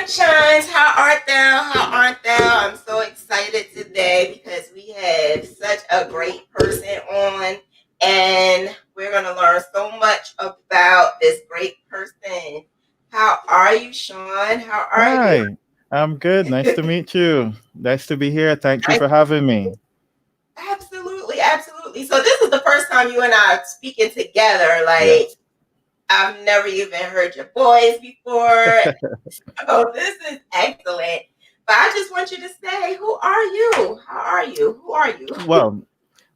sunshines, how art thou? How art thou? I'm so excited today because we have such a great person on, and we're going to learn so much about this great person. How are you, Shawn? How are you? Hi, I'm good. Nice to meet you. Nice to be here. Thank you I, for having me. absolutely, absolutely. So this is the first time you and I are speaking together. Like, Yes. I've never even heard your voice before. Oh, this is excellent. But I just want you to say, who are you? How are you? Who are you? Well,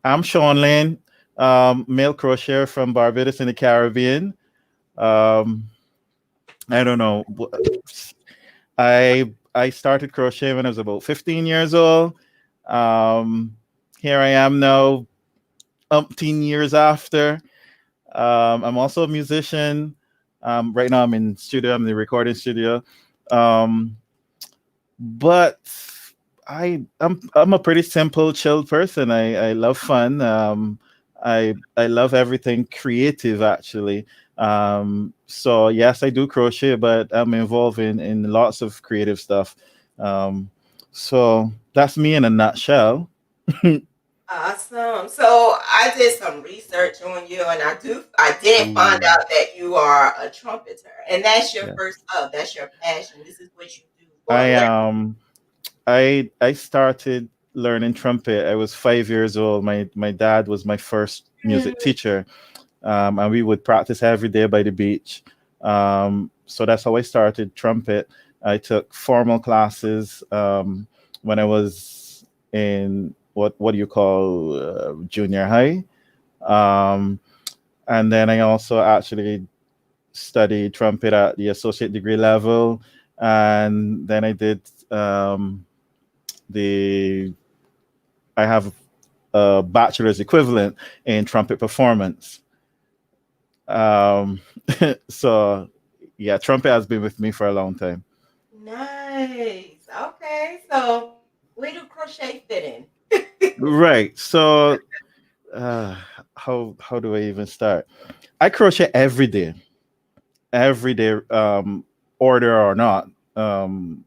I'm Shawn Layne, male crocheter from Barbados in the Caribbean. Um, I don't know. I started crocheting when I was about 15 years old. Um, Here I am now, umpteen years after. I'm also a musician. Right now, I'm in studio. I'm in the recording studio. Um, but I'm a pretty simple, chilled person. I love fun. I love everything creative actually. So yes, I do crochet, but I'm involved in lots of creative stuff. Um, so that's me in a nutshell. Awesome. So I did some research on you, and I did find Ooh, out that you are a trumpeter, and that's your yeah. first love. That's your passion. This is what you do for a I living. I started learning trumpet. I was 5 years old. My dad was my first music teacher, and we would practice every day by the beach. So that's how I started trumpet. I took formal classes when I was in what do you call junior high, um, and then I also actually studied trumpet at the associate degree level, and then I did the I have a bachelor's equivalent in trumpet performance. Um, so yeah, trumpet has been with me for a long time. Nice. Okay. So where do crochet fit in? Right. So uh, how do I even start? I crochet every day, order or not. Um,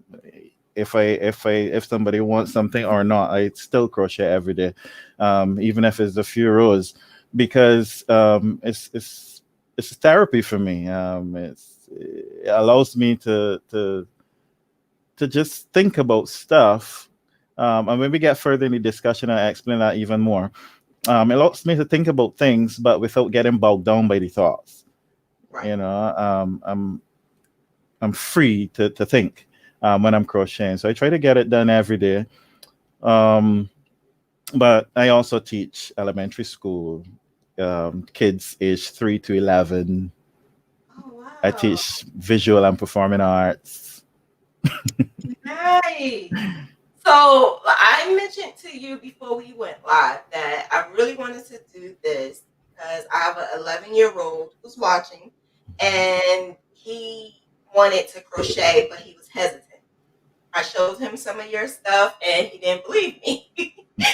if somebody wants something or not, I still crochet every day, even if it's a few rows, because it's therapy for me. It allows me to just think about stuff. And when we get further in the discussion, I explain that even more. It allows me to think about things, but without getting bogged down by the thoughts. Right. You know, I'm free to think when I'm crocheting. So I try to get it done every day. Um, but I also teach elementary school, kids age 3 to 11. Oh I wow. teach visual and performing arts. Nice. So I mentioned to you before we went live that I really wanted to do this because I have an 11-year-old who's watching, and he wanted to crochet, but he was hesitant. I showed him some of your stuff, and he didn't believe me.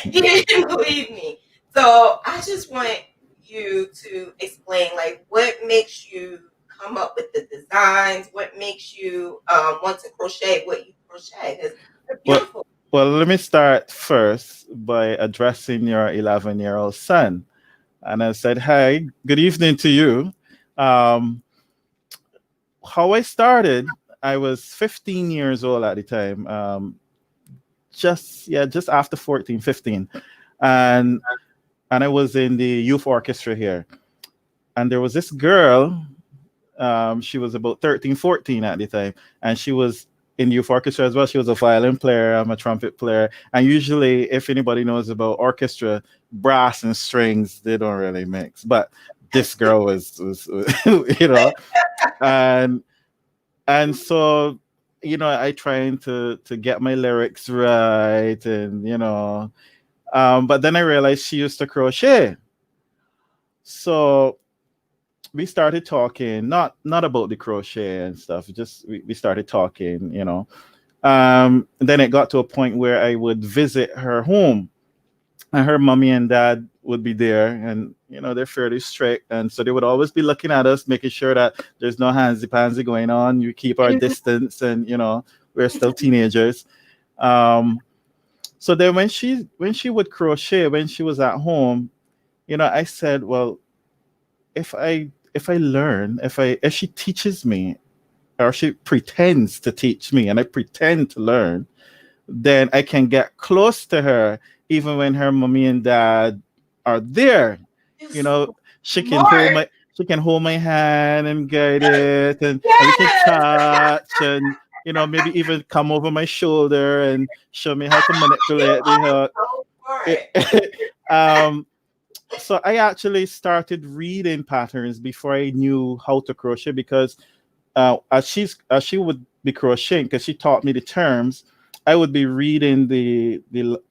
He didn't believe me. So I just want you to explain, like, what makes you come up with the designs? What makes you want to crochet what you crochet? Because they're Well, beautiful. well, let me start first by addressing your 11-year-old son. And I said, "Hi, good evening to you." Um, how I started, I was 15 years old at the time. Just after 14, 15. And and I was in the youth orchestra here. And there was this girl, she was about 13, 14 at the time, and she was in youth orchestra as well. She was a violin player, I'm a trumpet player. And usually, if anybody knows about orchestra, brass and strings, they don't really mix. But this girl was you know, and so I trying to get my lyrics right, and but then I realized she used to crochet. So we started talking, not about the crochet and stuff, just we started talking, and then it got to a point where I would visit her home, and her mommy and dad would be there, and they're fairly strict, and so they would always be looking at us, making sure that there's no handsy pansy going on, you keep our distance, and we're still teenagers. Um, so then when she would crochet when she was at home, I said, well, if I learn, if she teaches me, or she pretends to teach me, and I pretend to learn, then I can get close to her even when her mommy and dad are there. You're You know, so she can hold smart. my she can hold my hand and guide it, and we can Yes. touch, and maybe even come over my shoulder and show me how to You manipulate the are hook. so smart. It- um, so I actually started reading patterns before I knew how to crochet, because as she would be crocheting, because she taught me the terms, I would be reading the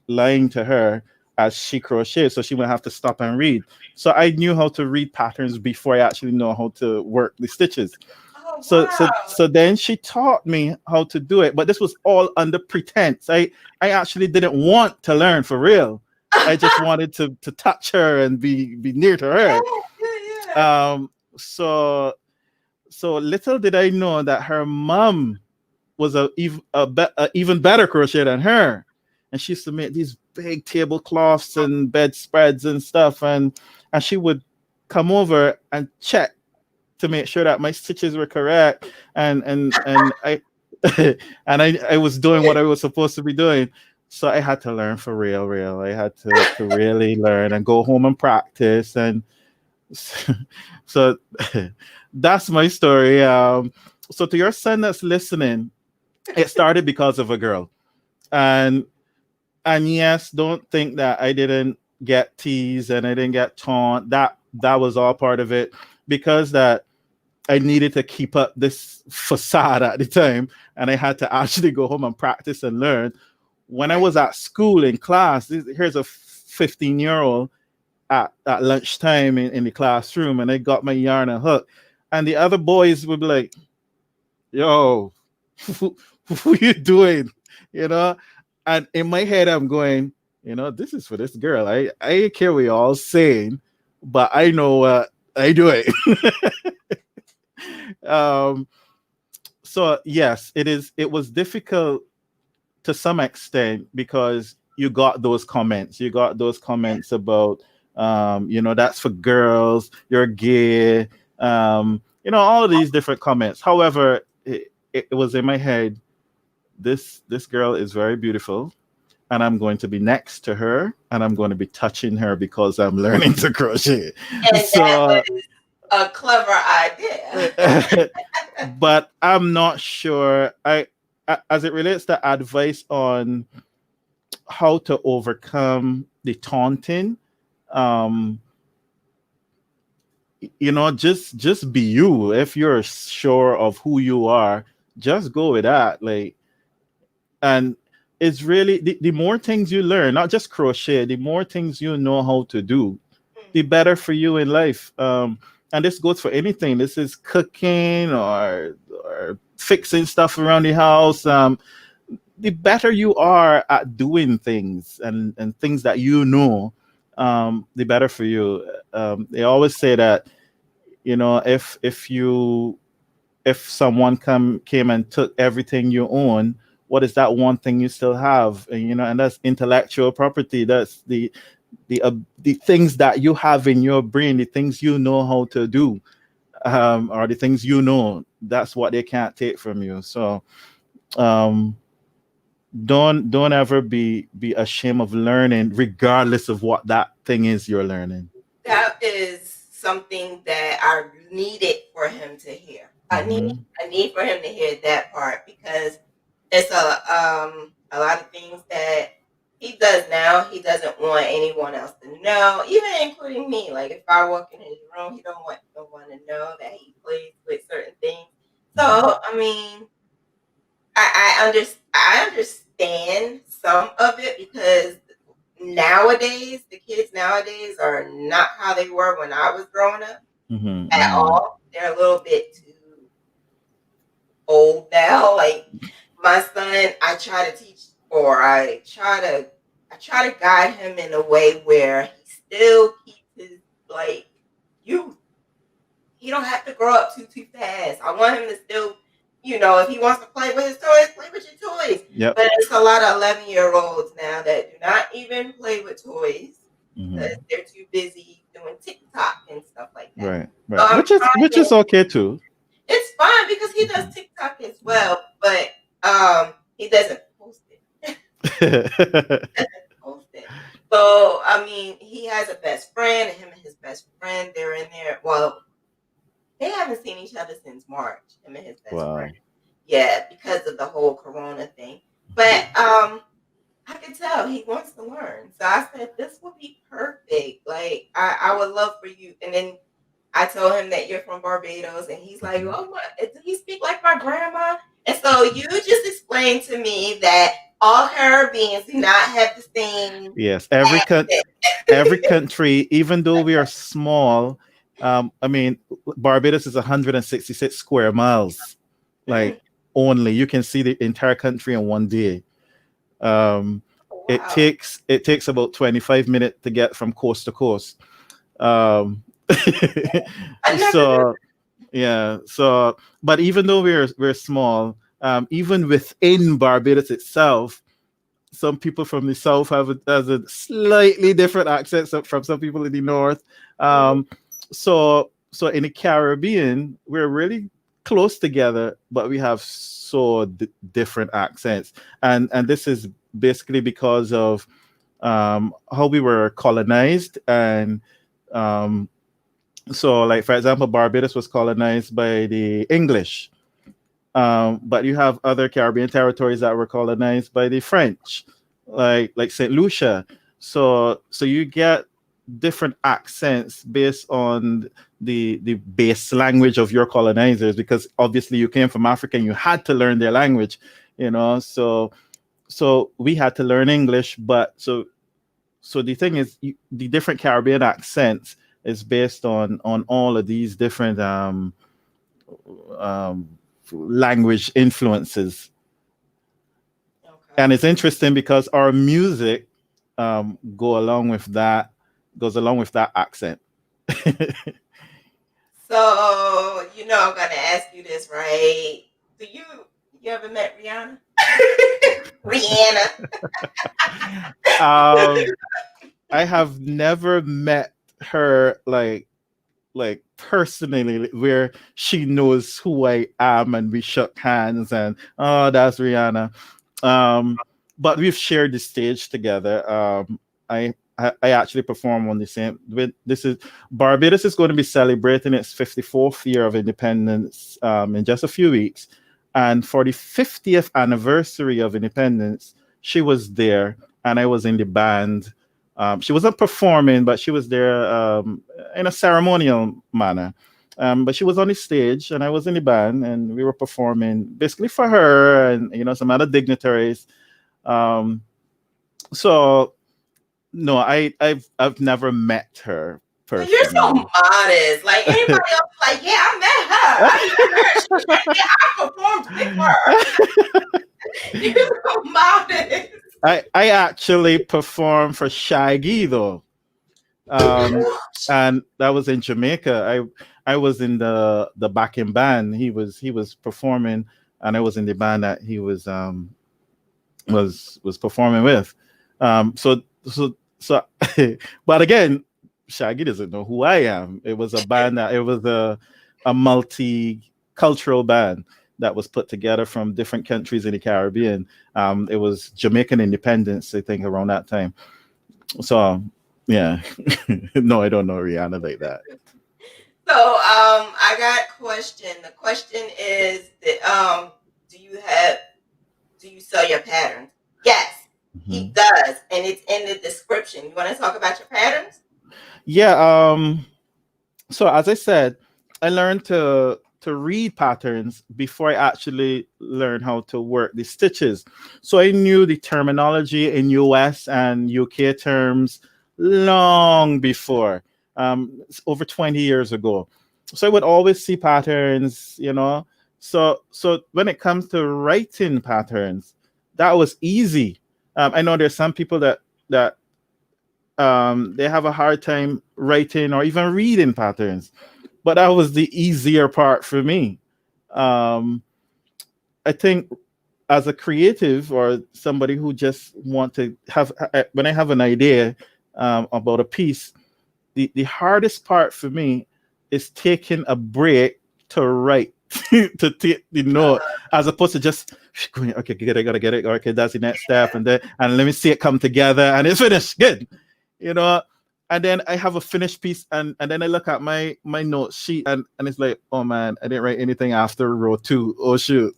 line to her as she crocheted, so she would have to stop and read. So I knew how to read patterns before I actually know how to work the stitches. Oh So so wow. so then she taught me how to do it, but this was all under pretense. I actually didn't want to learn for real. I just wanted to touch her and be near to Yeah, her. yeah, So little did I know that her mom was a even better crocheter than her, and she used to make these big tablecloths and bedspreads and stuff, and she would come over and check to make sure that my stitches were correct, and I and I was doing what I was supposed to be doing. So I had to learn for real. I had to really learn and go home and practice. And so that's my story. So to your son that's listening, it started because of a girl. And yes, don't think that I didn't get teased and I didn't get taunt. That was all part of it, because that I needed to keep up this facade at the time, and I had to actually go home and practice and learn. When I right. was at school in class, here's a 15-year-old at lunchtime in the classroom, and I got my yarn and hook, and the other boys would be like, "Yo, what you doing?" You know, and in my head, I'm going, this is for this girl. I care what y'all saying, but I know what I do it. um, so yes, it was difficult to some extent, because you got those comments about that's for girls, you're gay, all of these different comments. However, it was in my head, this girl is very beautiful, and I'm going to be next to her, and I'm going to be touching her because I'm learning to crochet. And that So was a clever idea. but I'm not sure. As it relates to advice on how to overcome the taunting, um, just be you. If you're sure of who you are, just go with that. Like, and it's really the more things you learn, not just crochet, the more things you know how to do, the better for you in life. And this goes for anything. This is cooking or fixing stuff around the house. The better you are at doing things and things that the better for you. They always say that if someone came and took everything you own, what is that one thing you still have? And that's intellectual property. That's the things that you have in your brain, the things you know how to do, or the things that's what they can't take from you. So um, don't ever be ashamed of learning, regardless of what that thing is you're learning. That is something that I needed for him to hear. Hmm. I need for him to hear that part, because it's a lot of things that he does now. He doesn't want anyone else to know, even including me. Like if I walk in his room, he don't want no one to know that he plays with certain things. Hmm. So I mean, I understand some of it, because nowadays the kids nowadays are not how they were when I was growing up Hmm. at Hmm. all. They're a little bit too old now. Like my son, I try to teach, or I try to guide him in a way where he still keeps his like youth. He don't have to grow up too fast. I want him to still, if he wants to play with his toys, play with your toys. Yep. But it's a lot of 11-year-olds now that do not even play with toys because Mhm. they're too busy doing TikTok and stuff like that. Right. So Right. I'm Which trying. is okay too. It's fine because he does Mhm. TikTok as well, but he doesn't post it. Doesn't post it. So I mean, he has a best friend, and him and his best friend, they're in there. Well, they haven't seen each other since March. Him and his best friend. Wow. Yeah, because of the whole Corona thing. But I could tell he wants to learn. So I said this would be perfect. Like I would love for you. And then I told him that you're from Barbados, and he's like, Mhm. "Oh my, do he speak like my grandma?" And so you just explained to me that all Caribbeans do not have the same Yes. accent. Every country, even though we are small, I mean, Barbados is 166 square miles. Mm, Like only you can see the entire country in one day. Um, wow, it takes about 25 minutes to get from coast to coast. Um, I never knew. so yeah, so but even though we're small, even within Barbados itself, some people from the south has a slightly different accent from some people in the north. Mhm. So in the Caribbean, we're really close together, but we have so different accents, and this is basically because of how we were colonized, and um, so like for example, Barbados was colonized by the English, but you have other Caribbean territories that were colonized by the French, like Saint Lucia. So you get different accents based on the base language of your colonizers, because obviously you came from Africa and you had to learn their language, you know. So we had to learn English, but so the thing is, the different Caribbean accents is based on all of these different um, language influences. Okay. And it's interesting because our music goes along with that accent. So you know I'm gonna ask you this, right? Do you ever met Rihanna? Rihanna. um, I have never met her like personally, where she knows who I am and we shook hands and oh, that's Rihanna. Um, but we've shared the stage together. I actually perform on the same with this is Barbados is going to be celebrating its 54th year of independence in just a few weeks, and for the 50th anniversary of independence, she was there and I was in the band. She wasn't performing, but she was there in a ceremonial manner. But she was on the stage and I was in the band and we were performing basically for her and some other dignitaries. Um, so no, I've never met her Well, you're so personally. modest. Like anybody else, like, yeah, I met her. I met her. She's like, yeah, I performed with her. You're so modest. I actually performed for Shaggy though. And that was in Jamaica. I was in the backing band. He was performing, and I was in the band that he was performing with. So but again, Shaggy doesn't know who I am. It was a band that it was a multicultural band that was put together from different countries in the Caribbean. It was Jamaican independence, I think, around that time. So yeah, no, I don't know Rihanna like that. So, I got a question. The question is that do you sell your patterns? Yes, he Mhm. does, and it's in the description. You want to talk about your patterns? Yeah. So as I said, I learned to read patterns before I actually learned how to work the stitches. So I knew the terminology in US and UK terms long before, it's over 20 years ago. So I would always see patterns. So when it comes to writing patterns, that was easy. I know there's some people that they have a hard time writing or even reading patterns, but that was the easier part for me. um, I think as a creative or somebody who just want to have, when I have an idea about a piece, the hardest part for me is taking a break to write to take the note as opposed to just going, okay, gotta get it, okay, that's the next step, and then and let me see it come together and it's finished, good, you know. And then I have a finished piece, and then I look at my note sheet, and it's like, oh man, I didn't write anything after row 2. Oh shoot,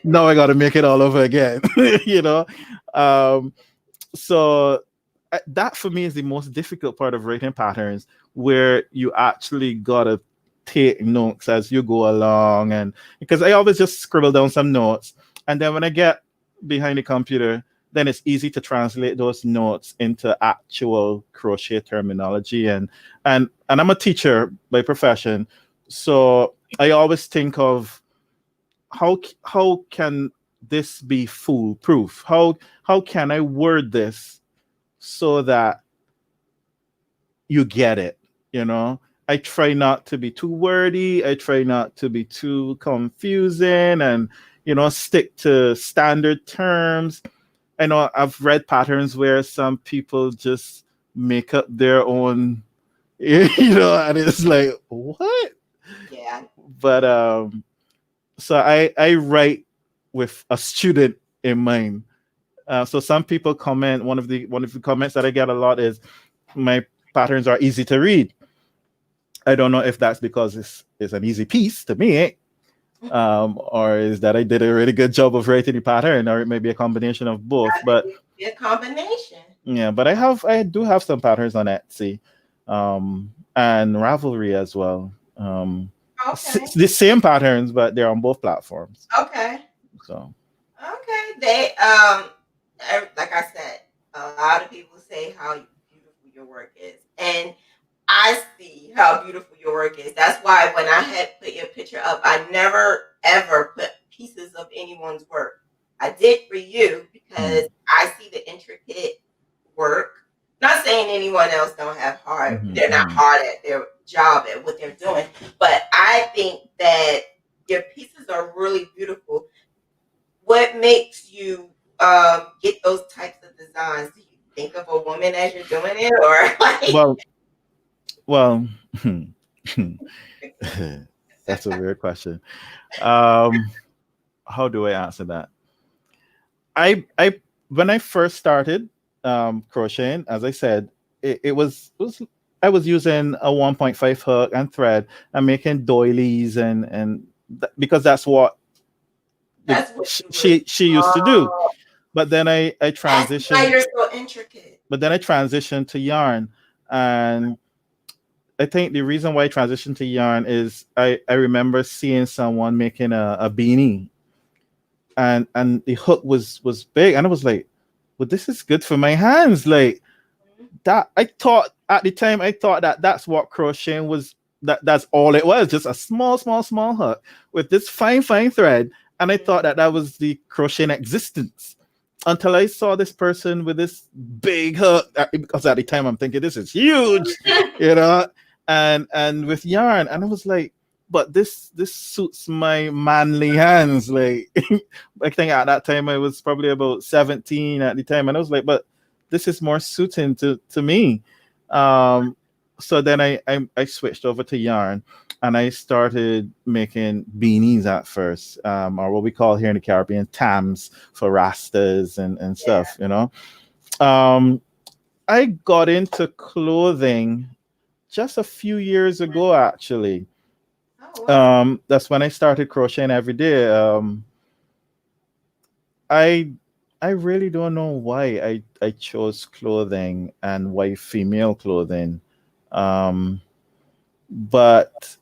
now I got to make it all over again. You know. um so that for me is the most difficult part of writing patterns, where you actually gotta take notes as you go along. And because I always just scribble down some notes, and then when I get behind the computer, then it's easy to translate those notes into actual crochet terminology. And I'm a teacher by profession, so I always think of how can this be foolproof? How can I word this so that you get it? You know, I try not to be too wordy. I try not to be too confusing, and stick to standard terms. I know I've read patterns where some people just make up their own, and it's like, what? Yeah. But so I write with a student in mind. So some people comment. One of the comments that I get a lot is, my patterns are easy to read. I don't know if that's because it's an easy piece to me, or is that I did a really good job of writing the pattern, or it may be a combination of both. But A combination. yeah, but I do have some patterns on Etsy, and Ravelry as well. Okay. The same patterns, but they're on both platforms. Okay. So Okay. Like I said, a lot of people say how beautiful your work is, and I see how beautiful your work is. That's why when I had put your picture up, I never ever put pieces of anyone's work. I did for you because I see the intricate work. Not saying anyone else don't have hard. They're not hard at their job at what they're doing, but I think that your pieces are really beautiful. What makes you get those types of designs? Do you think of a woman as you're doing it, or like? well, that's a weird question. Um, how do I answer that? I When I first started crocheting, as I said, it was I was using a 1.5 hook and thread and making doilies, because that's what That's what you were. she used to do. Oh, But then I that's why transitioned. you're so intricate. But then I transitioned to yarn, and I think the reason why I transitioned to yarn is I remember seeing someone making a beanie, and the hook was big, and I was like, well, this is good for my hands. Like that, I thought at the time, I thought that that's what crocheting was. That's all it was, just a small hook with this fine thread. And I thought that was the crocheting existence, until I saw this person with this big hook. Because at the time I'm thinking, this is huge, you know, and with yarn, and I was like, but this suits my manly hands. Like I think at that time I was probably about 17 at the time, and I was like, but this is more suiting to me. Um, so then I switched over to yarn, and I started making beanies at first, or what we call here in the Caribbean tams, for rastas and stuff, you know. Um, I got into clothing just a few years ago, actually. Oh, wow. That's when I started crocheting every day. I I really don't know why I chose clothing and why female clothing. Um, but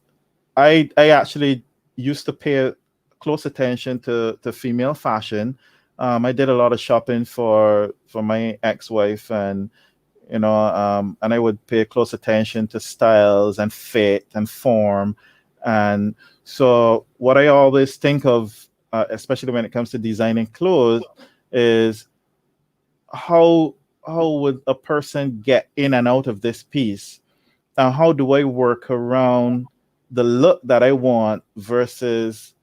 I actually used to pay close attention to female fashion. I did a lot of shopping for my ex-wife, and I would pay close attention to styles and fit and form. And so what I always think of, especially when it comes to designing clothes, is how would a person get in and out of this piece, and how do I work around the look that I want versus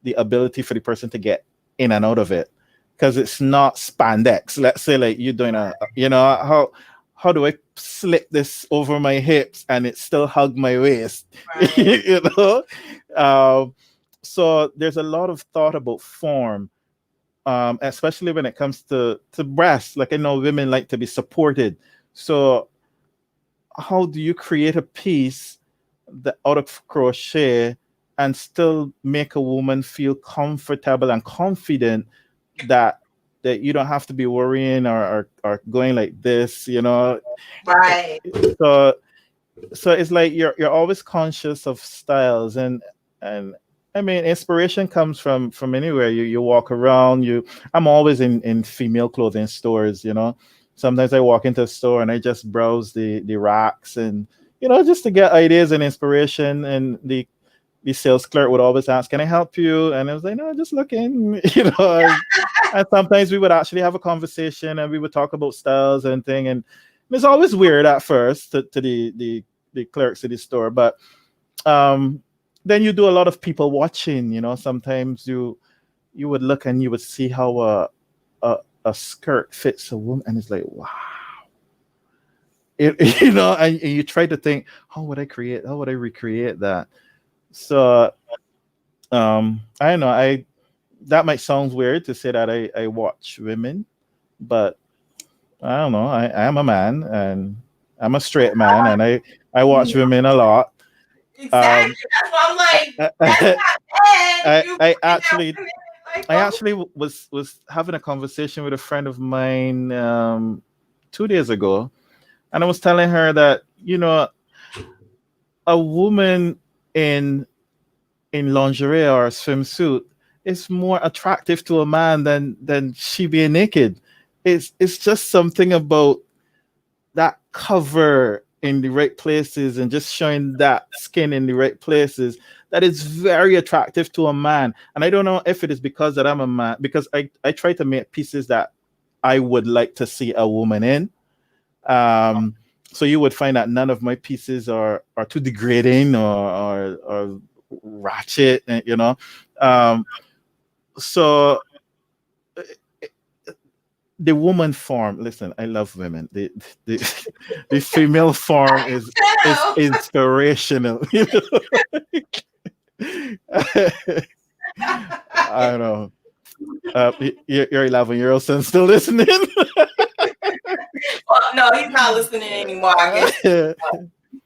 the ability for the person to get in and out of it, because it's not spandex. Let's say like you're doing how do I slip this over my hips and it still hug my waist? Right. Um, so there's a lot of thought about form, especially when it comes to breasts. Like I know women like to be supported. So how do you create a piece that out of crochet and still make a woman feel comfortable and confident that you don't have to be worrying or going like this, Right. so it's like you're always conscious of styles, and I mean inspiration comes from anywhere. You walk around, I'm always in female clothing stores, sometimes I walk into a store and I just browse the racks, and just to get ideas and inspiration. And the sales clerk would always ask, "Can I help you?" And I was like, "No, just looking," and sometimes we would actually have a conversation and we would talk about styles and thing. And it's always weird at first to the clerks at the store, but um, then you do a lot of people watching. Sometimes you would look and you would see how a skirt fits a woman, and it's like, wow. And you try to think, how would I recreate that? So I don't know. That might sound weird to say that I watch women, but I don't know. I am a man, and I'm a straight man, and I watch women a lot. Exactly. Um, That's why I'm like, that's I, not bad. I, You I looking at actually women like, I oh, actually was having a conversation with a friend of mine 2 days ago, and I was telling her that a woman in lingerie or a swimsuit is more attractive to a man than she being naked. It's just something about that cover in the right places and just showing that skin in the right places that is very attractive to a man. And I don't know if it is because that I'm a man, because I try to make pieces that I would like to see a woman in. Um, so you would find that none of my pieces are too degrading or ratchet, Um, so the woman form, listen, I love women. The the female form is no. inspirational. I don't know. Your 11-year-old son still listening. Well, no, he's not listening anymore. I guess he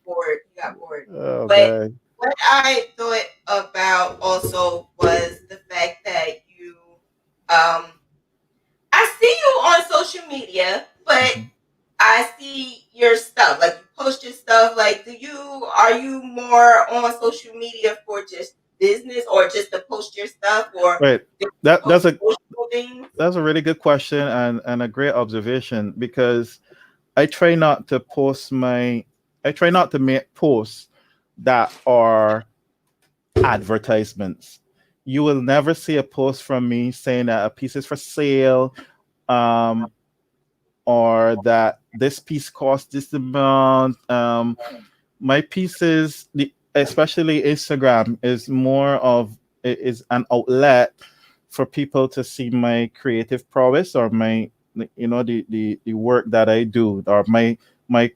bored. He got bored. Oh But man. what I thought about also was the fact that um, I see you on social media, but Mhm. I see your stuff. Like you post your stuff. Like, are you more on social media for just business or just to post your stuff or Wait, just that post that's a social things? that's a really good question and a great observation, because I try not to I try not to make posts that are advertisements. You will never see a post from me saying that a piece is for sale, um, or that this piece costs this amount. My pieces, especially Instagram, is more of is an outlet for people to see my creative prowess, or my the work that I do, or my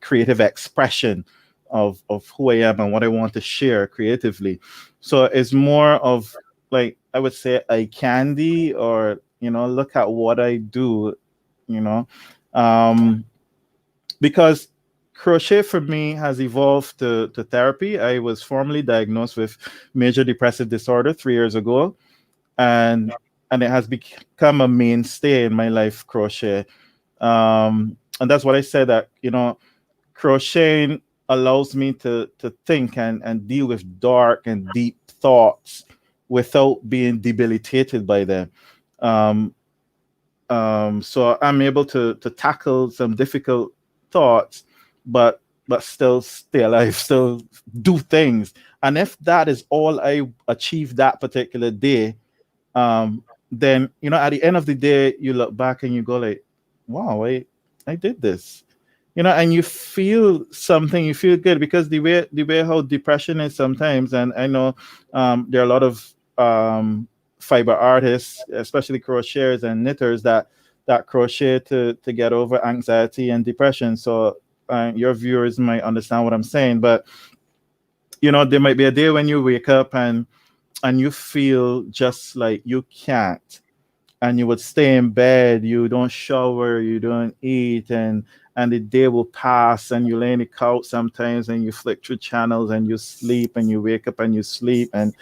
creative expression of who I am and what I want to share creatively. So it's more of, like, I would say, a candy, or look at what I do, you know um because crochet for me has evolved to therapy. I was formally diagnosed with major depressive disorder 3 years ago, and it has become a mainstay in my life, crochet. And that's what I said, that crocheting allows me to think and deal with dark and deep thoughts without being debilitated by them. Um, so I'm able to tackle some difficult thoughts, but still stay alive, still do things. And if that is all I achieve that particular day, then at the end of the day, you look back and you go like, wow, I did this. And you feel something, you feel good, because the way how depression is sometimes, and I know there are a lot of fiber artists, especially crocheters and knitters, that crochet to get over anxiety and depression. So your viewers might understand what I'm saying, but there might be a day when you wake up and you feel just like you can't, and you would stay in bed, you don't shower, you don't eat, and the day will pass, and you lay in the couch sometimes, and you flick through channels, and you sleep, and you wake up, and you sleep, and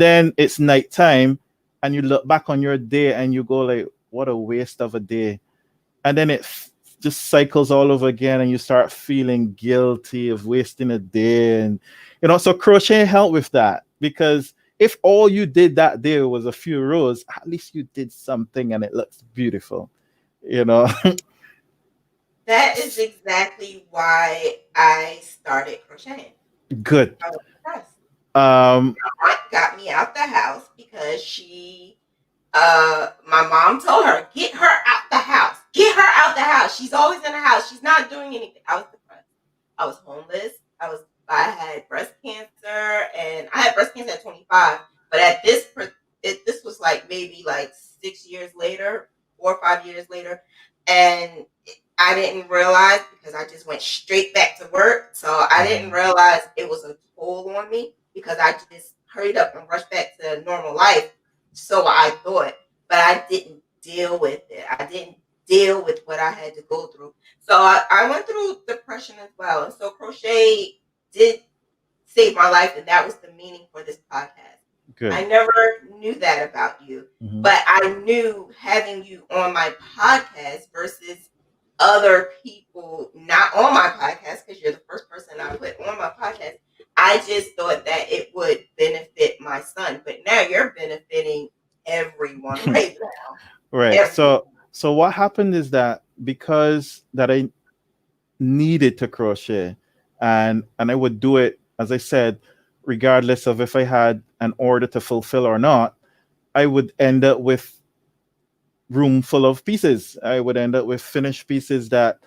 then it's nighttime, and you look back on your day, and you go like, what a waste of a day. And then just cycles all over again, and you start feeling guilty of wasting a day. And so crochet helped with that, because if all you did that day was a few rows, at least you did something and it looks beautiful. you know That is exactly why I started crocheting. Good. I was depressed. um My aunt got me out the house because my mom told her, get her out the house. Get her out the house. She's always in the house. She's not doing anything. I was depressed. I was homeless. I had breast cancer, and I had breast cancer at 25. But at this was like maybe like 6 years later, 4 or 5 years later, and I didn't realize, because I just went straight back to work. So I didn't realize it was a toll on me, because I just hurried up and rushed back to normal life. So I thought, but I didn't deal with it. I didn't deal with what I had to go through. So I went through depression as well. And so crochet did save my life. And that was the meaning for this podcast. Good. I never knew that about you, but I knew having you on my podcast versus other people not on my podcast, because you're the first person I put on my podcast. I just thought that it would benefit my son, but now you're benefiting everyone right now. Right. Everyone. So what happened is that, because that I needed to crochet, and I would do it, as I said, regardless of if I had an order to fulfill or not, I would end up with room full of pieces. I would end up with finished pieces that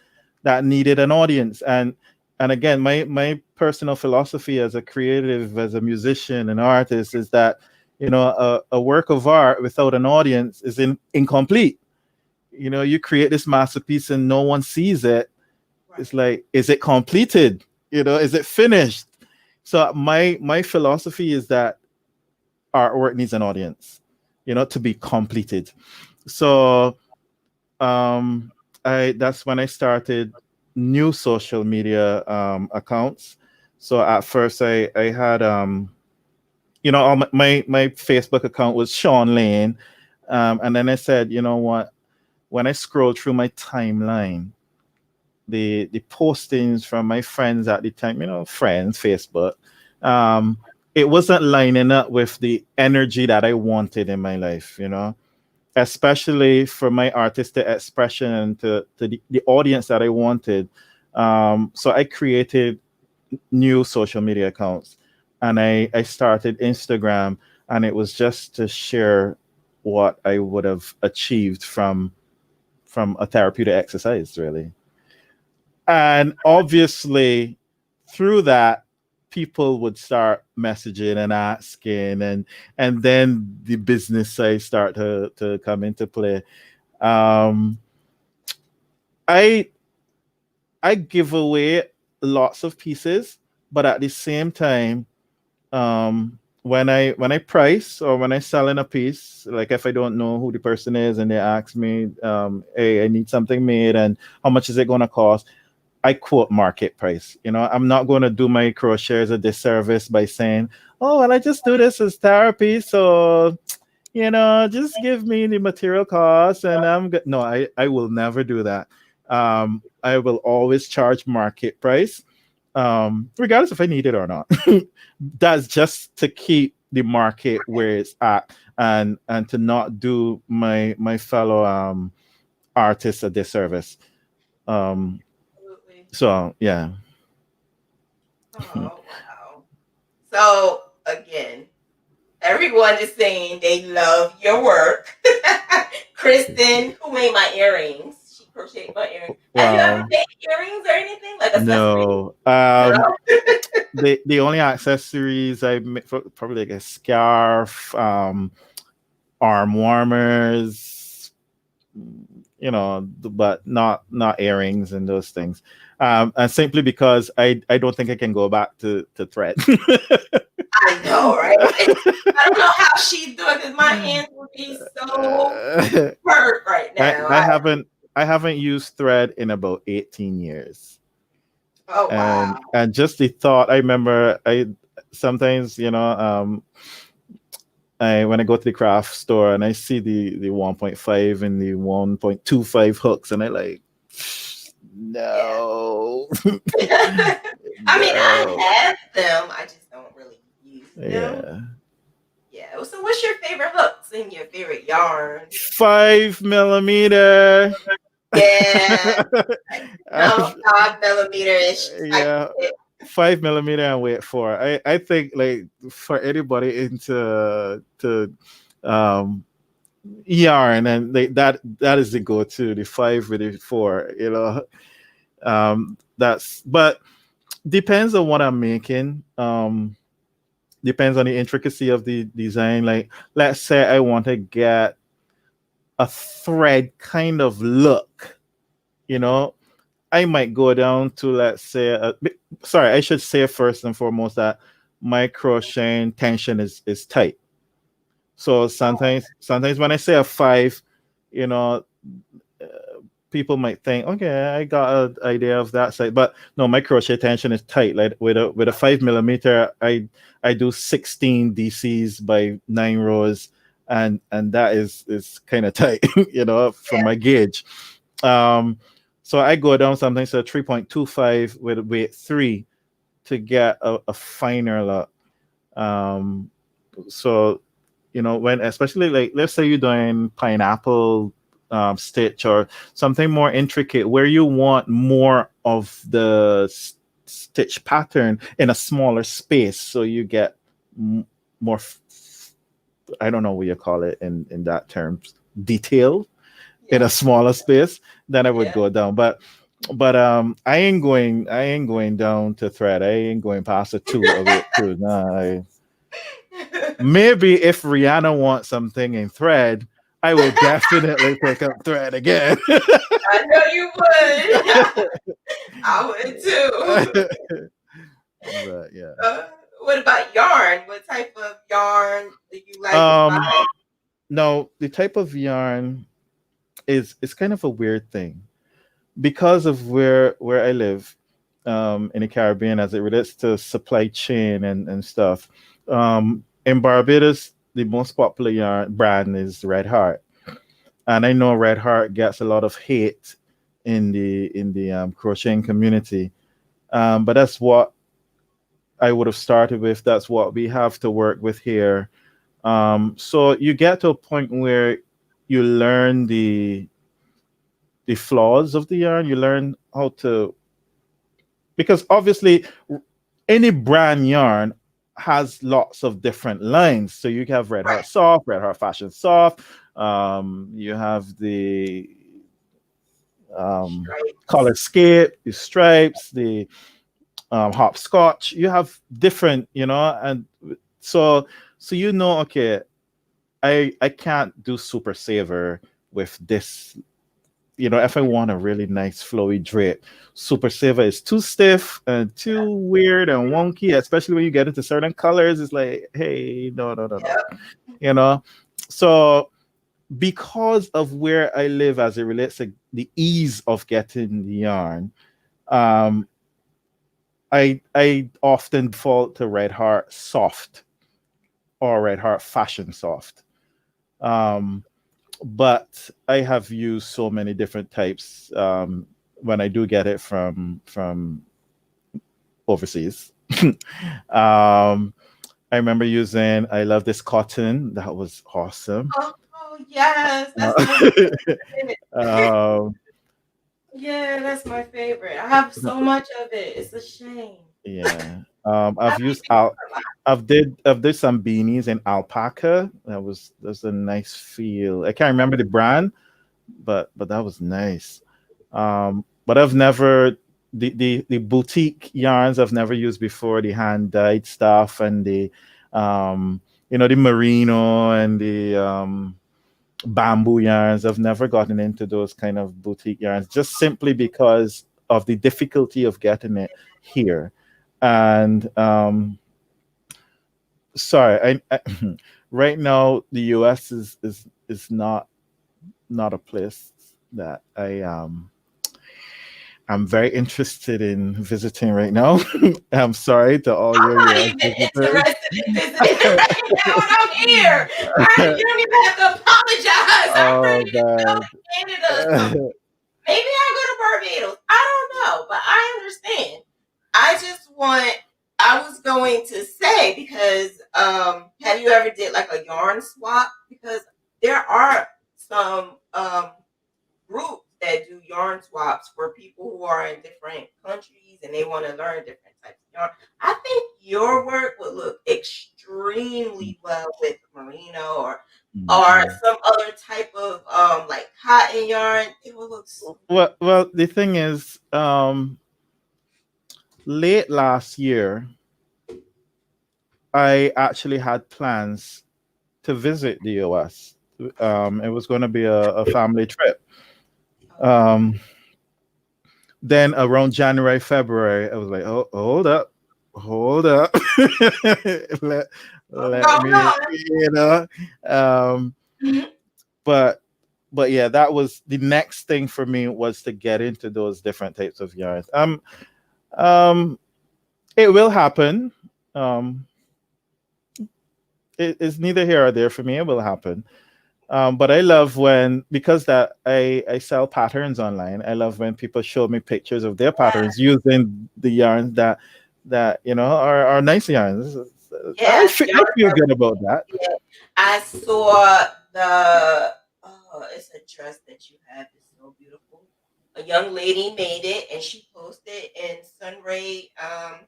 needed an audience. And again, my personal philosophy as a creative, as a musician and artist, is that a work of art without an audience is incomplete. You create this masterpiece and no one sees it. Right. It's like, is it completed? Is it finished? So my philosophy is that artwork needs an audience, to be completed. So that's when I started new social media accounts. So at first I had all my Facebook account was Shawn Layne, and then I said, you know what, when I scroll through my timeline, the postings from my friends at the time, friends, Facebook, it wasn't lining up with the energy that I wanted in my life, especially for my artistic expression and to the audience that I wanted. So I created new social media accounts, and I started Instagram, and it was just to share what I would have achieved from a therapeutic exercise, really. And obviously through that, people would start messaging and asking, and then the business side start to come into play. um i I give away lots of pieces, but at the same time, when I price, or when I sell in a piece, like if I don't know who the person is and they ask me, hey, I need something made, and how much is it going to cost, I quote market price. I'm not going to do my crocheters a disservice by saying, oh, well, I just do this as therapy, so just give me the material costs and I'm good. No, I will never do that. I will always charge market price, regardless if I need it or not. That's just to keep the market where it's at, and to not do my fellow artists a disservice. Absolutely. So yeah. Oh, wow. So, again, everyone is saying they love your work. Kristen, who made my earrings, she crocheted my earrings. Have you ever Wow. made earrings or anything? Like accessories? No. No? The only accessories I make, probably like a scarf, arm warmers, but not earrings and those things. And simply because I don't think I can go back to thread. I know, right? I don't know how she'd do it because my hands would be so hurt right I, now. I haven't I haven't used thread in about 18 years. Oh And wow. just the thought, I remember I sometimes, I when I go to the craft store and I see the 1.5 and the 1.25 hooks, and I like, Yeah. no. I mean, No. I have them. I just don't really use them. Yeah. Yeah. So, what's your favorite hooks and your favorite yarn? 5 millimeter. Yeah. No, I've- 5 millimeter ish type yeah, of. 5 millimeter and weight four. I think like for anybody into to um yarn, and that is the go-to, the 5 with the 4. That's, but depends on what I'm making. Depends on the intricacy of the design. Like, let's say I want to get a thread kind of look, you know, I might go down to, let's say, sorry, I should say first and foremost that my crocheting tension is tight. So Oh, sometimes when I say a 5, you know, uh, people might think, okay, I got an idea of that side, but no, my crochet tension is tight. Like with a 5 millimeter, I do 16 DCs by 9 rows, and that is kind of tight, from yeah. my gauge. Um, so I go down sometimes to 3.25 with weight 3 to get a finer look. Um, so when, especially, like, let's say you're doing pineapple stitch or something more intricate where you want more of the stitch pattern in a smaller space, so you get more I don't know what you call it in that terms, detail in Yeah. a smaller space, then I would Yeah. go down. But I ain't going down to thread. I ain't going past a 2 of it too. Nah, maybe if Rihanna wants something in thread, I will definitely pick up thread again. I know you would. I would too. But yeah. Uh, what about yarn? What type of yarn do you like to Um buy? no, the type of yarn is kind of a weird thing because of where I live, in the Caribbean, as it relates to supply chain and stuff. In Barbados, the most popular yarn brand is Red Heart, and I know Red Heart gets a lot of hate in the crocheting community. But that's what I would have started with. That's what we have to work with here. So you get to a point where you learn the flaws of the yarn. You learn how to, because obviously any brand yarn has lots of different lines. So you have Red Heart Right. Soft, Red Heart Fashion Soft. You have the color Stripes. escape, the stripes, the hopscotch. You have different, and so okay, I can't do super saver with this. If I want a really nice flowy drape, super saver is too stiff and too weird and wonky, especially when you get into certain colors. It's like, hey, no, no, no, no. Yep. You know, so because of where I live as it relates to the ease of getting the yarn, um, I often default to Red Heart Soft or Red Heart Fashion Soft. Um, but I have used so many different types, when I do get it from overseas. I remember using, I love this cotton. That was awesome. Oh, yes, that's my Uh, favorite. um, Yeah, that's my favorite. I have so much of it. It's a shame. yeah. I I've don't used even use a lot. I've did some beanies in alpaca. That's a nice feel. I can't remember the brand, but that was nice. But I've never, the boutique yarns I've never used before, the hand dyed stuff, and the the merino and the bamboo yarns. I've never gotten into those kind of boutique yarns just simply because of the difficulty of getting it here. And sorry, right now the US is not a place that I'm very interested in visiting right now. I'm sorry to all I'm your not US even visitors. interested in visiting right now, and I'm here. You don't even have to apologize. I'm Oh ready to go God. to Canada. So maybe I'll go to Barbados. I don't know, but I understand. I just want. I was going to say because have you ever did like a yarn swap? Because there are some groups that do yarn swaps for people who are in different countries and they want to learn different types of yarn. I think your work would look extremely well with merino or Mhm. some other type of like cotton yarn. It would look so Well, the thing is, late last year, I actually had plans to visit the US. It was going to be a family trip. okay. Um, then around January, February, I was like, oh, hold up, let, What's let going me, on? you know. Um, Mhm. but but yeah, that was the next thing for me was to get into those different types of yarns. Um, it will happen. Um, it's neither here or there for me. It will happen. But I love when because that I sell patterns online. I love when people show me pictures of their Yeah, patterns using the yarns that are nice yarns. yes, I yarn feel are good about that. yeah. I saw it's a dress that you have. It's so beautiful. A young lady made it and she posted in Sunray,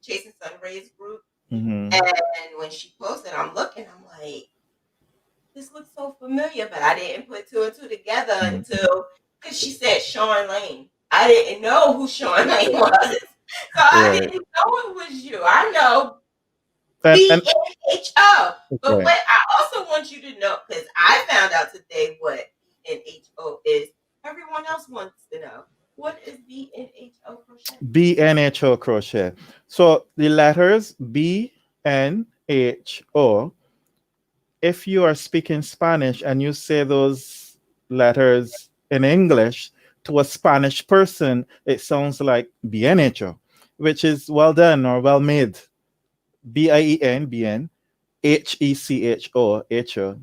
Chasing Sunray's group. Hmm. And when she posted, I'm looking, I'm like, this looks so familiar, but I didn't put two and two together until because she said Shawn Layne. I didn't know who Shawn Layne was. So I Right. didn't know it was you. I know And BNHO. But right. what I also want you to know, because I found out today what BNHO is, everyone else wants to know. What is BNHO crochet? BNHO crochet. So the letters BNHO, if you are speaking Spanish and you say those letters in English to a Spanish person, it sounds like bien hecho, which is well done or well made. Bien, Hecho, hecho.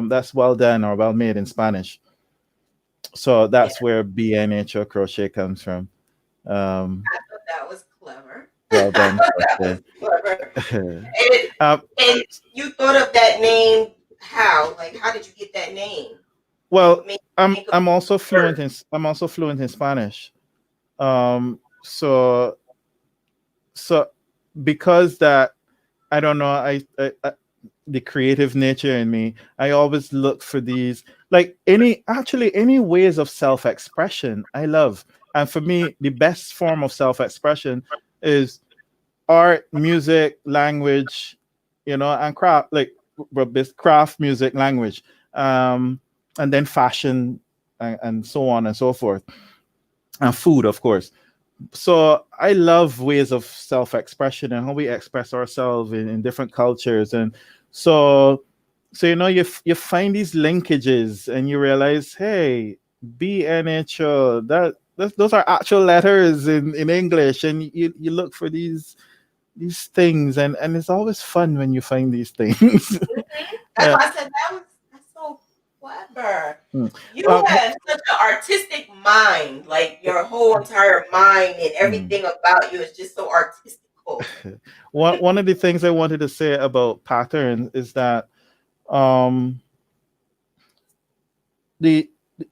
That's well done or well made in Spanish. So Yeah, that's where bien hecho crochet comes from. Um, I thought that was clever. well I done, thought that was crochet. clever. And, um, and you thought of that name how? Like, how did you get that name? What well, made you think of the word? I'm also fluent in Spanish. So so because that I don't know, I the creative nature in me, I always look for these like any ways of self-expression I love. And for me, the best form of self-expression is art, music, language, and craft, like craft, music, language, um, and then fashion and so on and so forth, and food, of course. So I love ways of self-expression and how we express ourselves in different cultures, and so you find these linkages and you realize, hey, BNHO, those are actual letters in English, and you look for these things, and it's always fun when you find these things. That's uh, why I said that's so clever. mm. You Mo- have such an artistic mind. Like your whole entire mind and mm. everything about you is just so artistical. One of the things I wanted to say about patterns is that um, the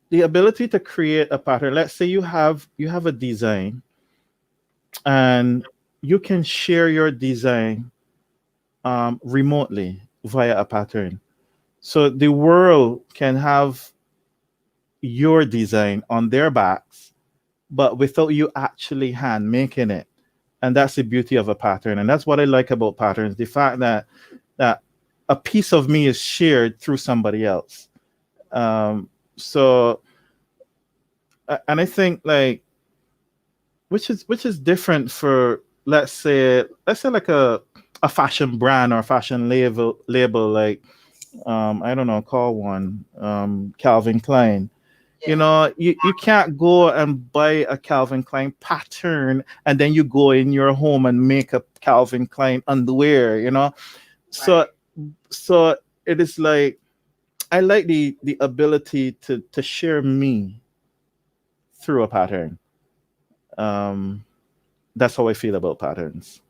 the ability to create a pattern. Let's say you have a design and you can share your design remotely via a pattern. So the world can have your design on their backs, but without you actually hand making it. And that's the beauty of a pattern. And that's what I like about patterns. The fact that a piece of me is shared through somebody else. So and I think like which is different for let's say like a fashion brand or a fashion label like I don't know, call one Calvin Klein. You Yeah. know, you can't go and buy a Calvin Klein pattern and then you go in your home and make a Calvin Klein underwear, you know. So Right. so it is like I like the ability to share me through a pattern. Um that's how I feel about patterns.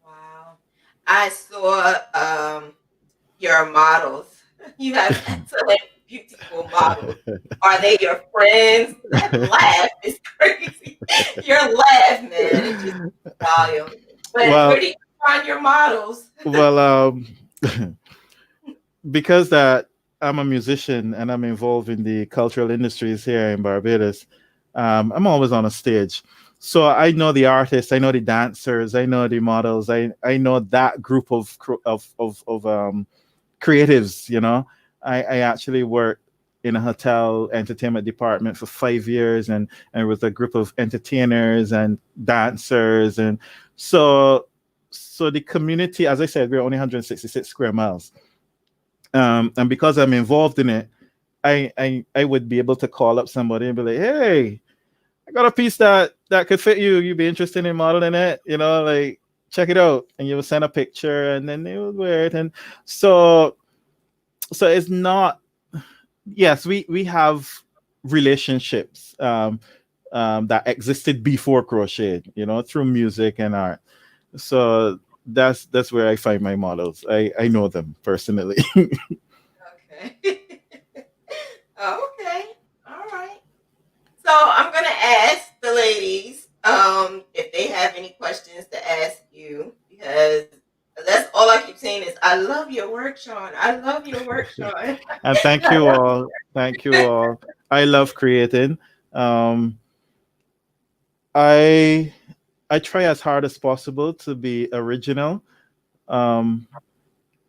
Wow. I saw your models. You have excellent, beautiful models. Are they your friends? That laugh is crazy. Your laugh, man, it just volume. But where well do you find your models? well because that I'm a musician and I'm involved in the cultural industries here in Barbados, I'm always on a stage. So I know the artists, I know the dancers, I know the models, I know that group of creatives. You know, I actually worked in a hotel entertainment department for 5 years, and with a group of entertainers and dancers, and so so the community, as I said, we're only 166 square miles, and because I'm involved in it, I would be able to call up somebody and be like, hey, I got a piece that could fit you. You'd be interested in modeling it, you know, like check it out. And you would send a picture and then they would wear it. And so it's not, yes, we have relationships that existed before crochet, you know, through music and art. So that's where I find my models. I know them personally. Okay. Okay. All right. So I'm gonna ask the ladies if they have any questions to ask you because that's all I keep saying is I love your work, Shawn. I love your work, Shawn. And thank you all. Thank you all. I love creating. Um, I I try as hard as possible to be original. Um,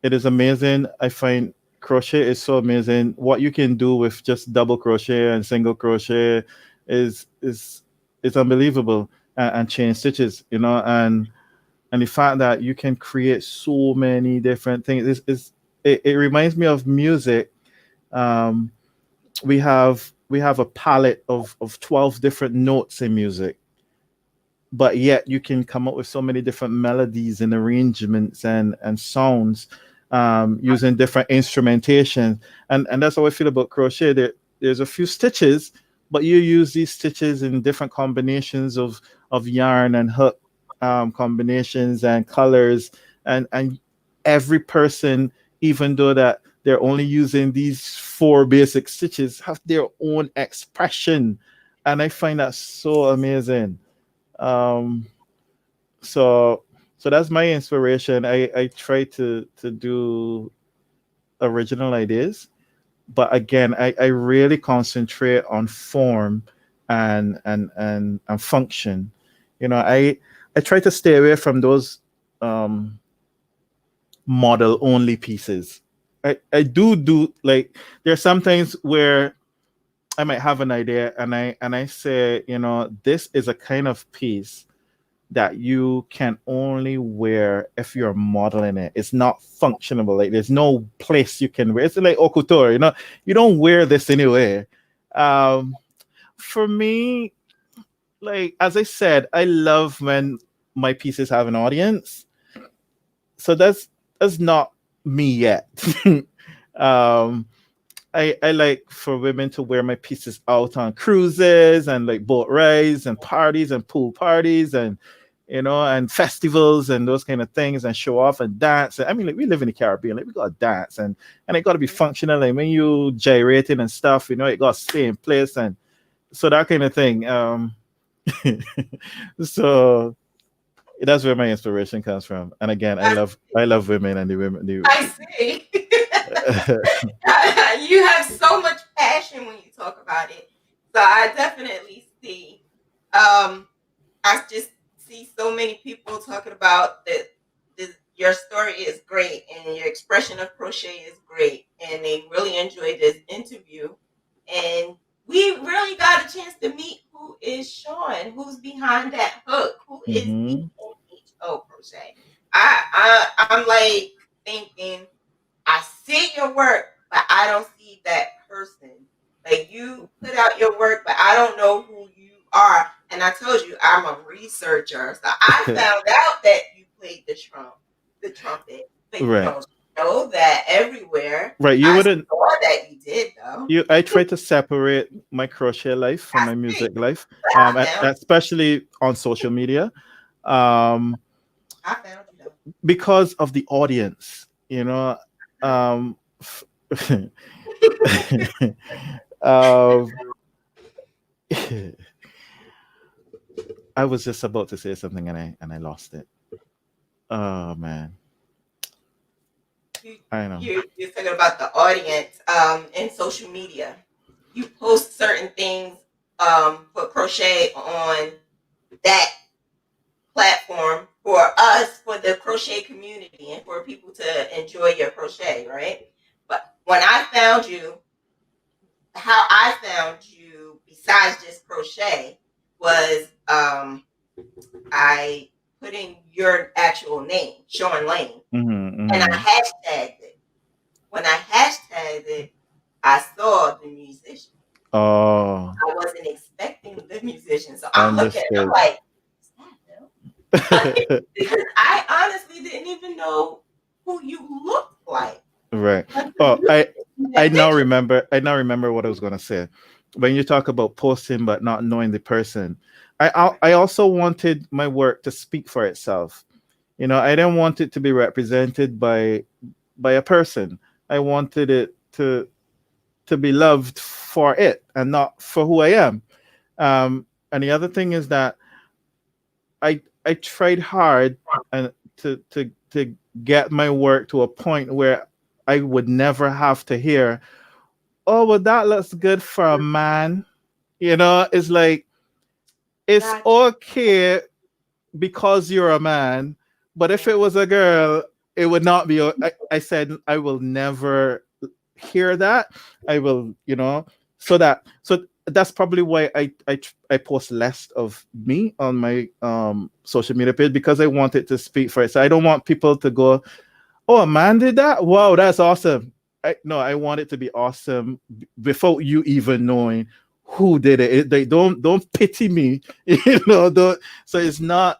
it is amazing. I find crochet is so amazing. What you can do with just double crochet and single crochet is is is unbelievable. And chain stitches, you know, and the fact that you can create so many different things it reminds me of music. Um, we have a palette of 12 different notes in music, but yet you can come up with so many different melodies and arrangements and sounds, using different instrumentation. And that's how I feel about crochet. There's a few stitches, but you use these stitches in different combinations of yarn and hook, combinations and colors, and every person, even though that they're only using these four basic stitches, have their own expression, and I find that so amazing. um so so that's my inspiration. I try to do original ideas, but again, I really concentrate on form and function. You know, I try to stay away from those um model only pieces. I do like, there's sometimes where I might have an idea and I say, you know, this is a kind of piece that you can only wear if you're modeling it. It's not functionable. Like there's no place you can wear. It's like haute couture, you know. You don't wear this anywhere. Um, for me, like as I said, I love when my pieces have an audience. So that's not me yet. um, I like for women to wear my pieces out on cruises and like boat rides and parties and pool parties and, you know, and festivals and those kind of things, and show off and dance. I mean, like we live in the Caribbean, like we gotta dance, and it gotta be functional. Like when you gyrating and stuff, you know, it gotta stay in place, and so that kind of thing. So that's where my inspiration comes from. And again, I, I love women and the women. I see. You have so much passion when you talk about it. So I definitely see. I just see so many people talking about the your story is great and your expression of crochet is great. And they really enjoyed this interview. And we really got a chance to meet who is Shawn, who's behind that hook, who is Mm-hmm. BNHO Crochet. I'm like thinking, I see your work, but I don't see that person. Like you put out your work, but I don't know who you are. And I told you I'm a researcher, so I found out that you played the trumpet, but you Right. don't show that everywhere. Right. You I wouldn't. saw that you did though. I try to separate my crochet life from I my see. music life, But I found especially on social media, um, I found you though. because of the audience. You know, um, um, I was just about to say something and I lost it. Oh man, You I know. you're talking about the audience in social media. You post certain things for crochet on that platform for us, for the crochet community, and for people to enjoy your crochet, right? But when I found you, how I found you, besides just crochet, was I put in your actual name, Shawn Layne, Mm-hmm, and I mm-hmm. hashtagged it. When I hashtagged it, I saw the musician. Oh, I wasn't expecting the musician, so I'm looking. I'm understood. like, is that him? Because I honestly didn't even know who you looked like Right. until Oh, you sent me I that now picture. remember. I now remember what I was gonna say. When you talk about posting but not knowing the person, I also wanted my work to speak for itself. You know, I didn't want it to be represented by a person. I wanted it to be loved for it and not for who I am. And the other thing is that I tried hard and to get my work to a point where I would never have to hear, "Oh, well, that looks good for a man." You know, it's like it's Got okay because you're a man, but you. if it was a girl, it would not be. I said I will never hear that. I will, so that's probably why I post less of me on my social media page because I want it to speak for it. So I don't want people to go, "Oh, a man did that? Wow, that's awesome." No, I want it to be awesome before you even knowing who did it. They don't pity me, Don't, so it's not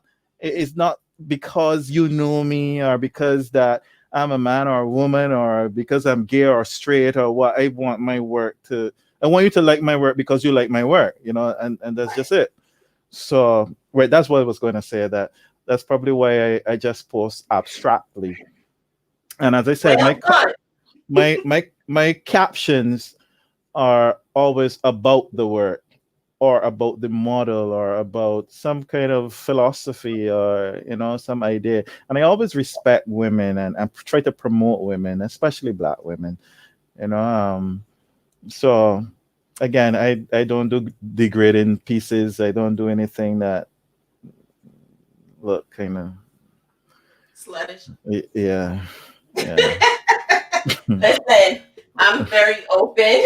because you know me or because that I'm a man or a woman or because I'm gay or straight or what. I want my work to. I want you to like my work because you like my work, and that's Right. just it. So, right, that's what I was going to say. That's probably why I just post abstractly. And as I said, Well done. my captions are always about the work or about the model or about some kind of philosophy or some idea. And I always respect women and try to promote women, especially black women. you know um so again, I don't do degrading pieces. I don't do anything that look kind of Sluttish. yeah, yeah. Listen, I'm very open.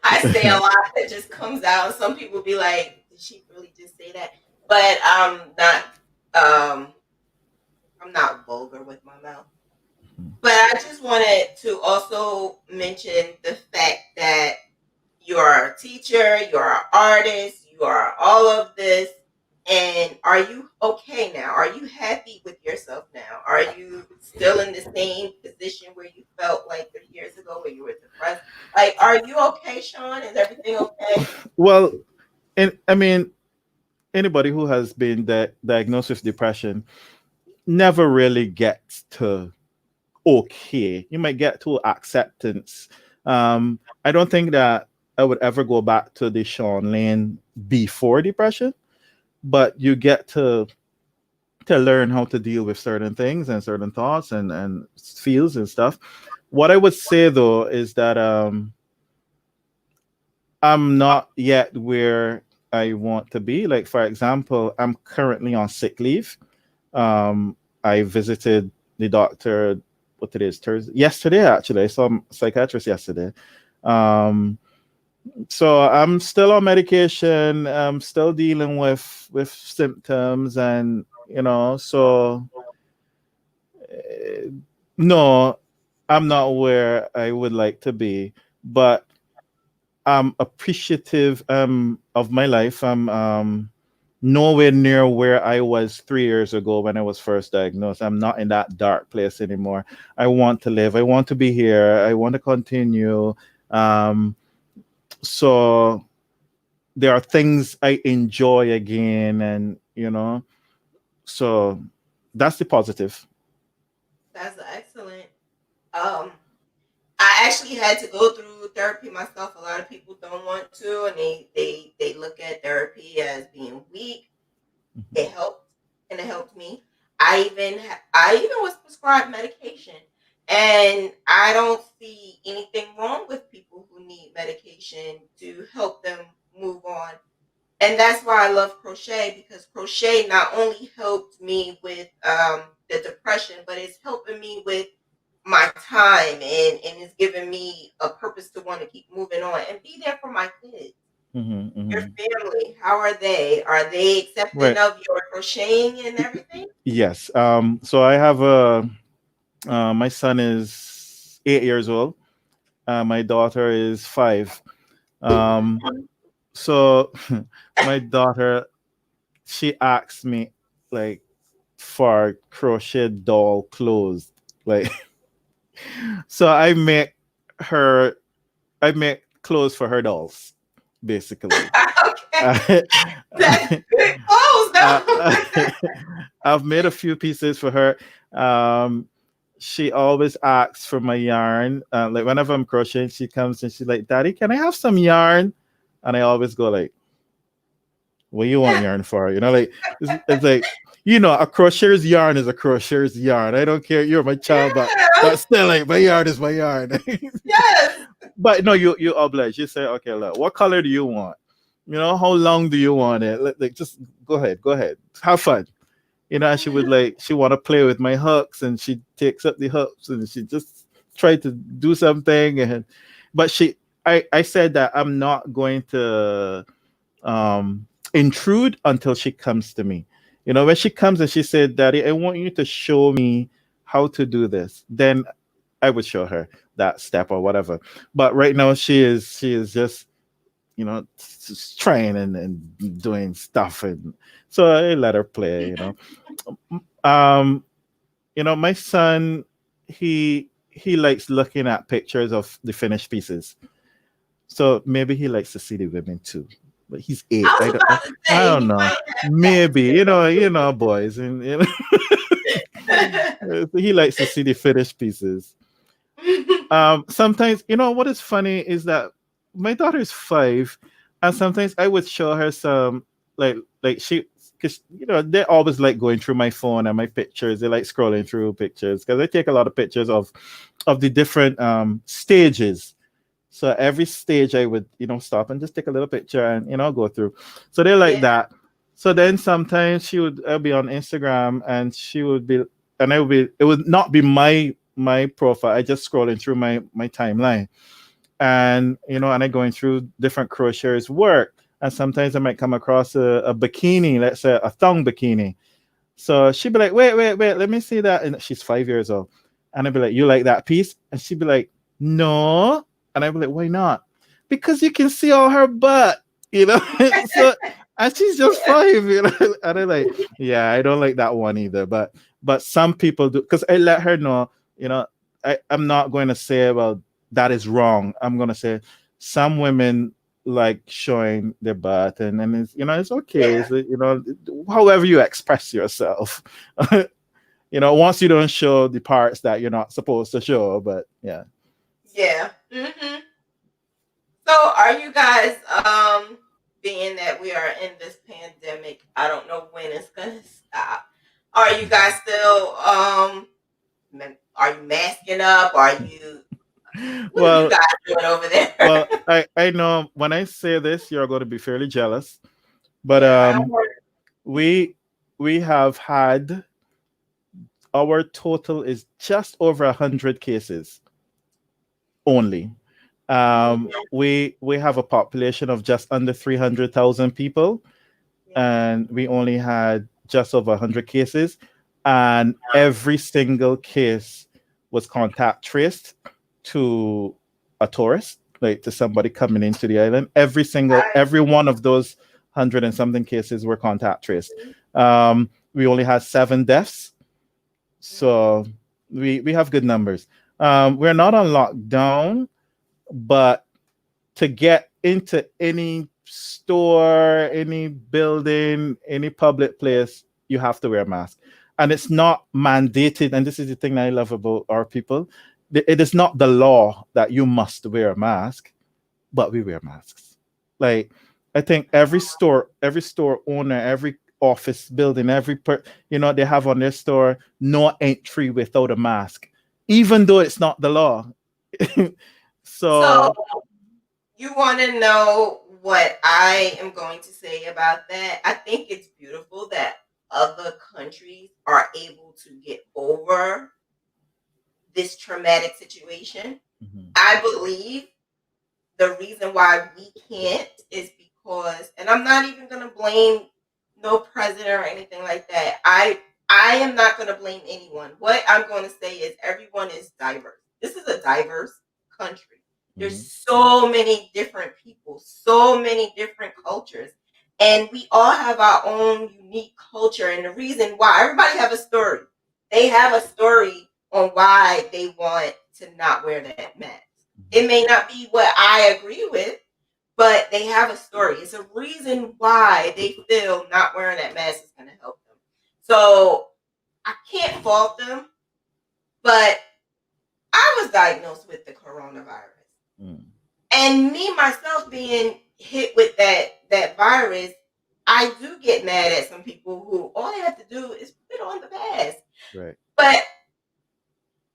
I say a lot that just comes out. Some people be like, "Did she really just say that?" But um I'm not vulgar with my mouth. But I just wanted to also mention the fact that you're a teacher, you're an artist, you are all of this. And are you okay now? Are you happy with yourself now? Are you still in the same position where you felt like 3 years ago where you were depressed? Like, are you okay, Shawn? Is everything okay? Well, and I mean, anybody who has been diagnosed with depression never really gets to okay. You might get to acceptance. I don't think that I would ever go back to the Shawn Layne before depression, but you get to learn how to deal with certain things and certain thoughts and feels and stuff. What I would say though is that I'm not yet where I want to be. Like for example, I'm currently on sick leave. I visited. the doctor. What it is Thursday? Yesterday, actually, I saw a psychiatrist yesterday. Um, so I'm still on medication. I'm still dealing with symptoms, and so uh, no, I'm not where I would like to be, but I'm appreciative of my life. I'm nowhere near where I was 3 years ago when I was first diagnosed. I'm not in that dark place anymore. I want to live. I want to be here. I want to continue. Um, so there are things I enjoy again, and so that's the positive. That's excellent. Um, I actually had to go through therapy myself. A lot of people don't want to, and they look at therapy as being weak. It helped, and it helped me. I even was prescribed medication, and I don't see anything wrong with people who need medication to help them move on. And that's why I love crochet, because crochet not only helped me with the depression, but it's helping me with my time, and it's giving me a purpose to want to keep moving on and be there for my kids. Hmm, Your hmm. family, how are they? Are they accepting Right. of your crocheting and everything? Yes. So I have a my son is 8 years old. My daughter is 5. Um, so my daughter, she asked me like for crochet doll clothes. Like, so her, I make clothes for her dolls, basically. Okay, Uh, that's good clothes though. I've made a few pieces for her. Um, she always asks for my yarn. Like whenever I'm crocheting, she comes and she's like, "Daddy, can I have some yarn?" And I always go like, "What you want yarn for?" Like it's like a crocheter's yarn is a crocheter's yarn. I don't care. You're my child, but Yeah, still, like my yarn is my yarn. yes. But no, you oblige. You say, okay, look, what color do you want? How long do you want it? Like, just go ahead, have fun. And she would like she want to play with my hooks, and she takes up the hooks, and she just try to do something, and but I said that I'm not going to intrude until she comes to me. When she comes and she said, "Daddy, I want you to show me how to do this," then I would show her that step or whatever. But right now she is just trying and doing stuff, and so I let her play. Um, my son, he likes looking at pictures of the finished pieces. So maybe he likes to see the women too. But he's 8. I I was don't, about to I say don't he know. might Maybe boys, and have he likes to see the finished pieces. that. Sometimes what is funny is that my daughter is 5, and sometimes I would show her some like she because they always like going through my phone and my pictures. They like scrolling through pictures because I take a lot of pictures of the different stages. So every stage I would stop and just take a little picture and go through. So they like Yeah, that. So then sometimes I'll be on Instagram, and she would be and I would be it would not be my profile. I just scrolling through my timeline, and and I going through different crocheters work, and sometimes I might come across a bikini, let's say a thong bikini. So she'd be like, wait, let me see that. And she's 5 years old. And I'd be like, you like that piece? And she'd be like, no. And I'd be like, why not? Because you can see all her butt, so and she's just 5. And I'm like, yeah, I don't like that one either. But some people do, because I let her know, I'm not going to say, well, that is wrong. I'm gonna say some women like showing their butt, and it's it's okay. yeah, It's, however you express yourself. Once you don't show the parts that you're not supposed to show, but yeah. yeah. So, are you guys, being that we are in this pandemic, I don't know when it's gonna stop. Are you guys still, are you masking up? What are you Well, guys doing over there? well, I know when I say this, you're going to be fairly jealous, but Yeah, I don't worry. we we have had our total is just over 100 cases only. We have a population of just under 300,000 people, Yeah. and we only had just over 100 cases, and every single case was contact traced to a tourist, like to somebody coming into the island. Every one of those 100 and something cases were contact traced. We only had 7 deaths, so we have good numbers. We're not on lockdown, but to get into any store, any building, any public place, you have to wear a mask. And it's not mandated. And this is the thing I love about our people. It is not the law that you must wear a mask, but we wear masks. Like, I think every store owner, every office building, they have on their store no entry without a mask, even though it's not the law. So So you want to know what I am going to say about that? I think it's beautiful that other countries are able to get over this traumatic situation. I believe the reason why we can't is because, and I'm not even going to blame no president or anything like that. I am not going to blame anyone. What I'm going to say is everyone is diverse. This is a diverse country. There's so many different people, so many different cultures, and we all have our own unique culture. And the reason why, everybody have a story. They have a story on why they want to not wear that mask. It may not be what I agree with, but they have a story. It's a reason why they feel not wearing that mask is going to help them. So I can't fault them, but I was diagnosed with the coronavirus. And me, myself, being hit with that virus, I do get mad at some people who all they have to do is put on the mask. Right. But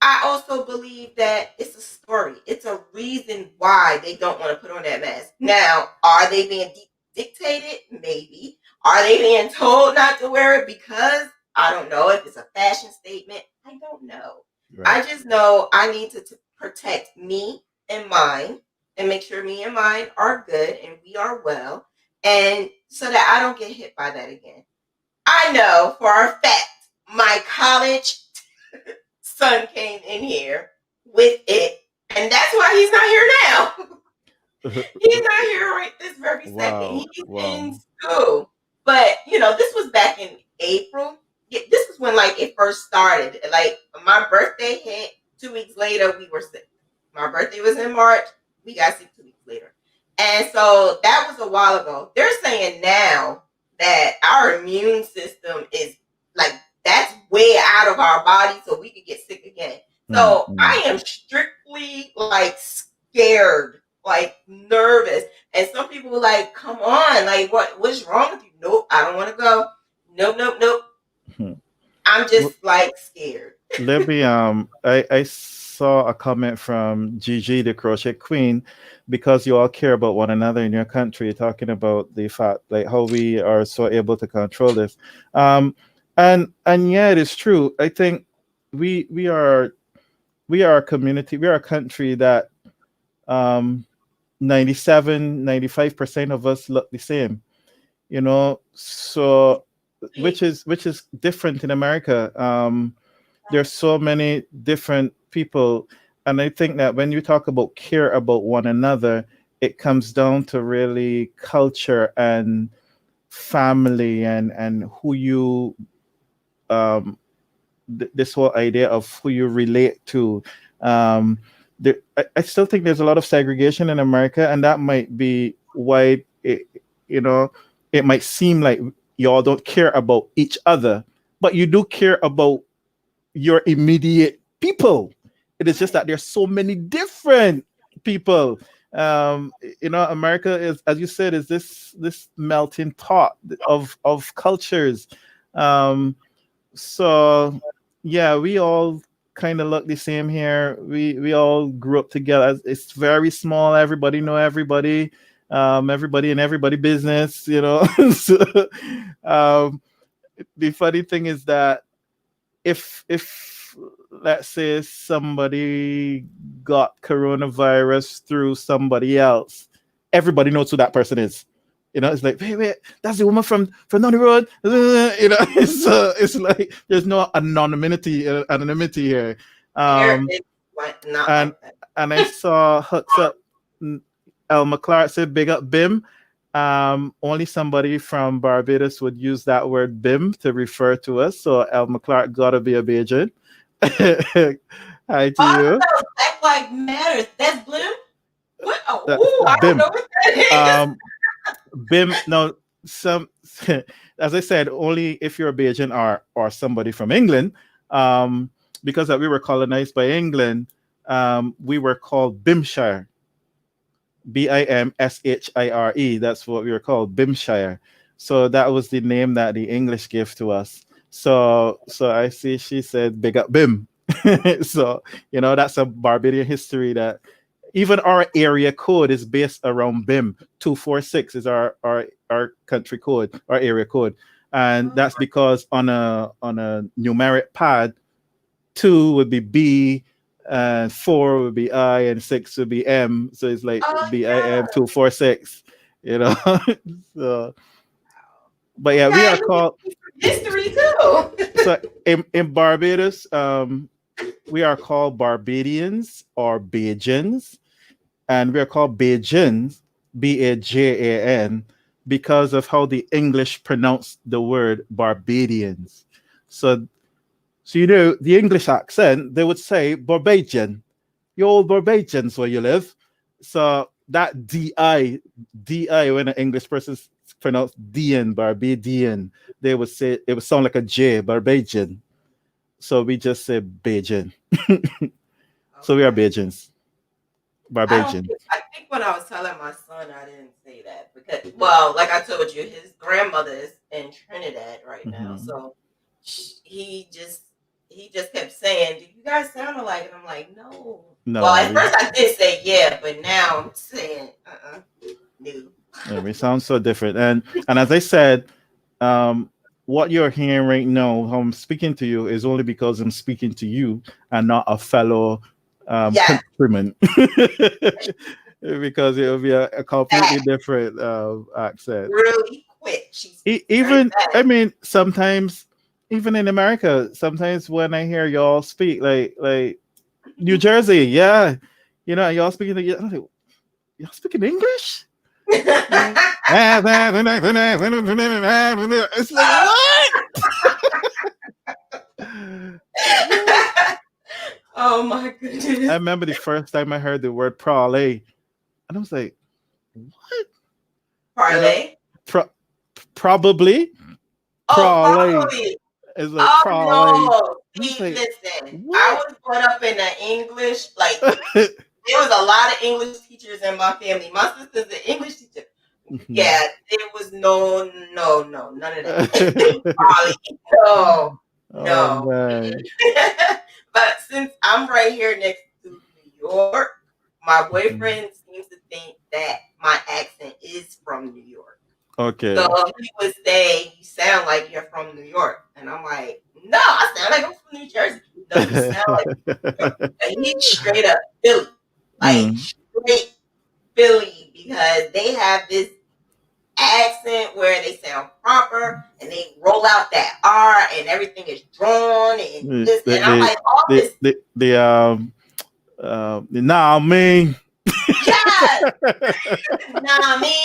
I also believe that it's a story. It's a reason why they don't want to put on that mask. Now, are they being dictated? Maybe. Are they being told not to wear it because, I don't know, if it's a fashion statement? I don't know. Right. I just know I need to protect me and mine and make sure me and mine are good and we are well, and so that I don't get hit by that again. I know for a fact my college son came in here with it, and that's why he's not here now. He's not here right this very second. He's in school. But, this was back in April. This is when, it first started. My birthday hit. 2 weeks later, we were sick. My birthday was in March. We got sick 2 weeks later. And so that was a while ago. They're saying now that our immune system is, that's way out of our body, so we could get sick again. So I am strictly, scared, nervous. And some people were like, come on, what's wrong with you? Nope, I don't want to go. Nope. I'm just scared. Libby, I saw a comment from Gigi, the crochet queen, because you all care about one another in your country, talking about the fact, how we are so able to control this. And yeah, it is true. I think we are a community, we are a country that 95% of us look the same, so which is different in America. There's so many different people, and I think that when you talk about care about one another, it comes down to really culture and family and who you this whole idea of who you relate to. I still think there's a lot of segregation in America, and that might be why it might seem like y'all don't care about each other, but you do care about your immediate people. It is just that there's so many different people. America is, as you said, is this melting pot of cultures. So yeah, we all kind of look the same here. We all grew up together. It's very small. Everybody know everybody. Everybody in everybody business. So, the funny thing is that if let's say somebody got coronavirus through somebody else, everybody knows who that person is. You know, it's like, wait, that's the woman from down the road. You know, it's like there's no anonymity here. Here Um, it's not and like that. and I saw hooks up. Elma Clark said, "Big up Bim." Only somebody from Barbados would use that word "bim" to refer to us. So Elma Clark gotta be a Bajan. Hi to you. Also, Black Lives Matters. That's Blim. What? That's Oh, I don't Bim. know what that is. Um, Bim. No, some. As I said, only if you're a Bajan or somebody from England, um, because we were colonized by England, we were called Bimshire. Bimshire. That's what we were called, Bimshire. So that was the name that the English gave to us. So I see she said big up Bim. So that's a Barbadian history that even our area code is based around BIM. 246 is our country code, our area code. And that's because on a numeric pad, 2 would be B, and 4 would be I, and 6 would be M. So it's like Oh yeah. BIM 246, you know. So, but yeah, we Okay, are look at called. me for history too. So in Barbados, we are called Barbadians or Bajans, and we are called Bajans, Bajan, because of how the English pronounce the word Barbadians. So the English accent, they would say Barbadian. You old Barbadians where you live. So that di, when an English person pronounce Dian, Barbadian, they would say it would sound like a J, Barbadian. So we just say Bajan. So we are Okay. Bajans, I don't Barbadian. think I think when I was telling my son I didn't say that because well, like I told you, his grandmother is in Trinidad right now. Mhm. So he just kept saying, "Do you guys sound alike?" And I'm like, "No." Well, No, at first I did say yeah, but now I'm saying no. we sound so different. And as I said, um, what you're hearing right now, how I'm speaking to you, is only because I'm speaking to you and not a fellow Yes, countryman. Because it will be a completely that different accent. really quick. She speaks very Even, I fast. mean, sometimes, even in America, sometimes when I hear y'all speak, like New Jersey, yeah, y'all speaking, I'm like, y'all speaking English? It's like, what? What? Oh my I goodness. remember the first time I heard the word parlay, and I was like, what? You know, Parlay. pro- probably Oh, parlay. probably. It's like Oh parlay. no. I was See, like, listen, I what? was brought up in the English, like there was a lot of English teachers in my family. My sister's an English teacher. Mhm. Yeah, there was no, none of that. Probably no, Oh no. man. Mm-mm. But since I'm right here next to New York, my Mhm. boyfriend seems to think that my accent is from New York. So Okay. he would say, "You sound like you're from New York," and I'm like, "No, I sound like I'm from New Jersey." No, you sound like New York. And he's straight up Philly, like Mm. straight Philly, because they have this accent where they sound proper and they roll out that R and everything is drawn and The this. And I'm the like, all the this, the, the nah, I mean. yes, nah, me,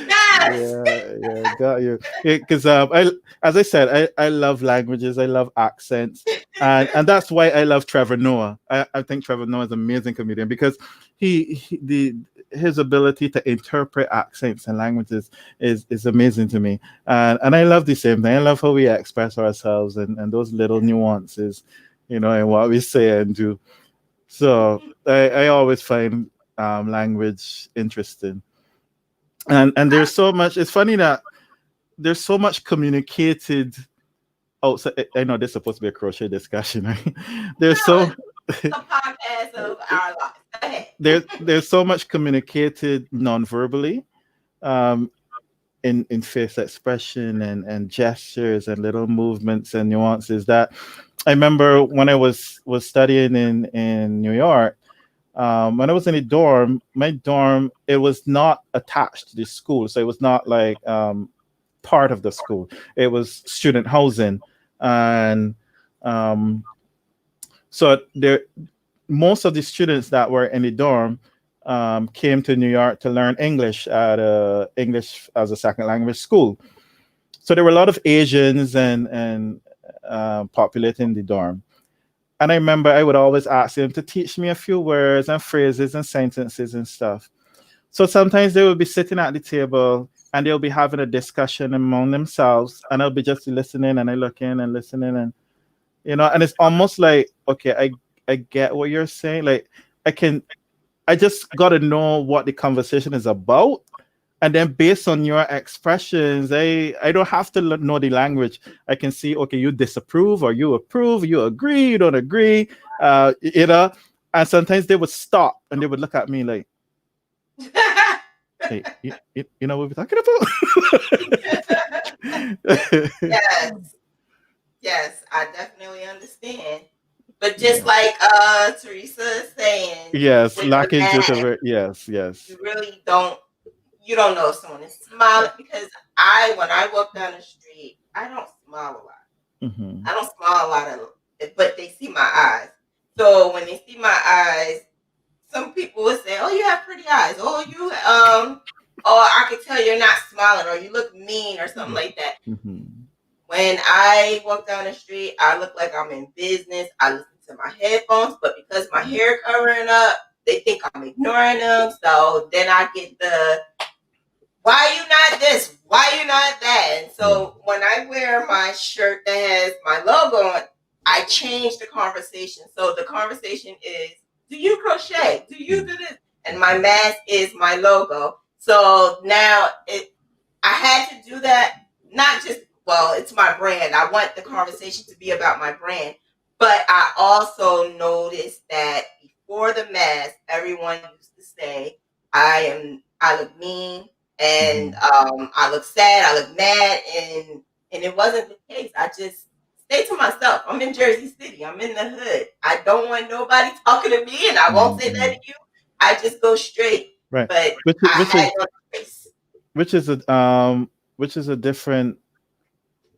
yes. Yeah, got you. Because as I said, I love languages, I love accents, and that's why I love Trevor Noah. I think Trevor Noah is an amazing comedian because his ability to interpret accents and languages is amazing to me, and I love the same thing. I love how we express ourselves and those little nuances, in what we say and do. So I always find language interesting, and there's so much. It's funny that there's so much communicated. Oh, so I know this is supposed to be a crochet discussion, right? There's No, so it's a podcast of our lives. Go ahead. there's so much communicated non-verbally, um, in face expression and gestures and little movements and nuances that I remember when I was studying in New York. When I was in a dorm, my dorm, it was not attached to the school, so it was not like part of the school. It was student housing, and um, so there most of the students that were in the dorm came to New York to learn English at English as a second language school. So there were a lot of Asians and populating the dorm. And I remember I would always ask them to teach me a few words and phrases and sentences and stuff. So sometimes they would be sitting at the table and they'll be having a discussion among themselves, and I'll be just listening and I look in and listening, and and it's almost like, okay, I get what you're saying. Like I can I just got to know what the conversation is about, and then based on your expressions, I don't have to know the language. I can see, okay, you disapprove or you approve, you agree, you don't agree, you know. And sometimes they would stop and they would look at me like, hey, you know what we're talking about? Yes, yes, I definitely understand. But just Yeah. like Teresa is saying, Yes, with the lacking just mask, over. Yes, yes. you really don't you don't know if someone is smiling, because I when I walk down the street, I don't smile a lot. Hmm. I don't smile a lot but they see my eyes. So when they see my eyes, some people will say, "Oh, you have pretty eyes. Oh, oh, I can tell you're not smiling, or you look mean, or something like that." Hmm. When I walk down the street, I look like I'm in business. I listen to my headphones, but because my hair covering up, they think I'm ignoring them. So then I get the, why you not this? Why you not that? And Yeah. so when I wear my shirt that has my logo on, I change the conversation. So the conversation is, do you crochet? Do you do this? And my mask is my logo. So now I had to do that, not just, well, it's my brand. I want the conversation to be about my brand. But I also noticed that before the mask, everyone used to say, I look mean, and Hmm. I look sad, I look mad, and it wasn't the case. I just stay to myself. I'm in Jersey City. I'm in the hood. I don't want nobody talking to me, and I won't say that Hmm. to you. I just go straight. Right. But Which I is, which had is no choice. which is a different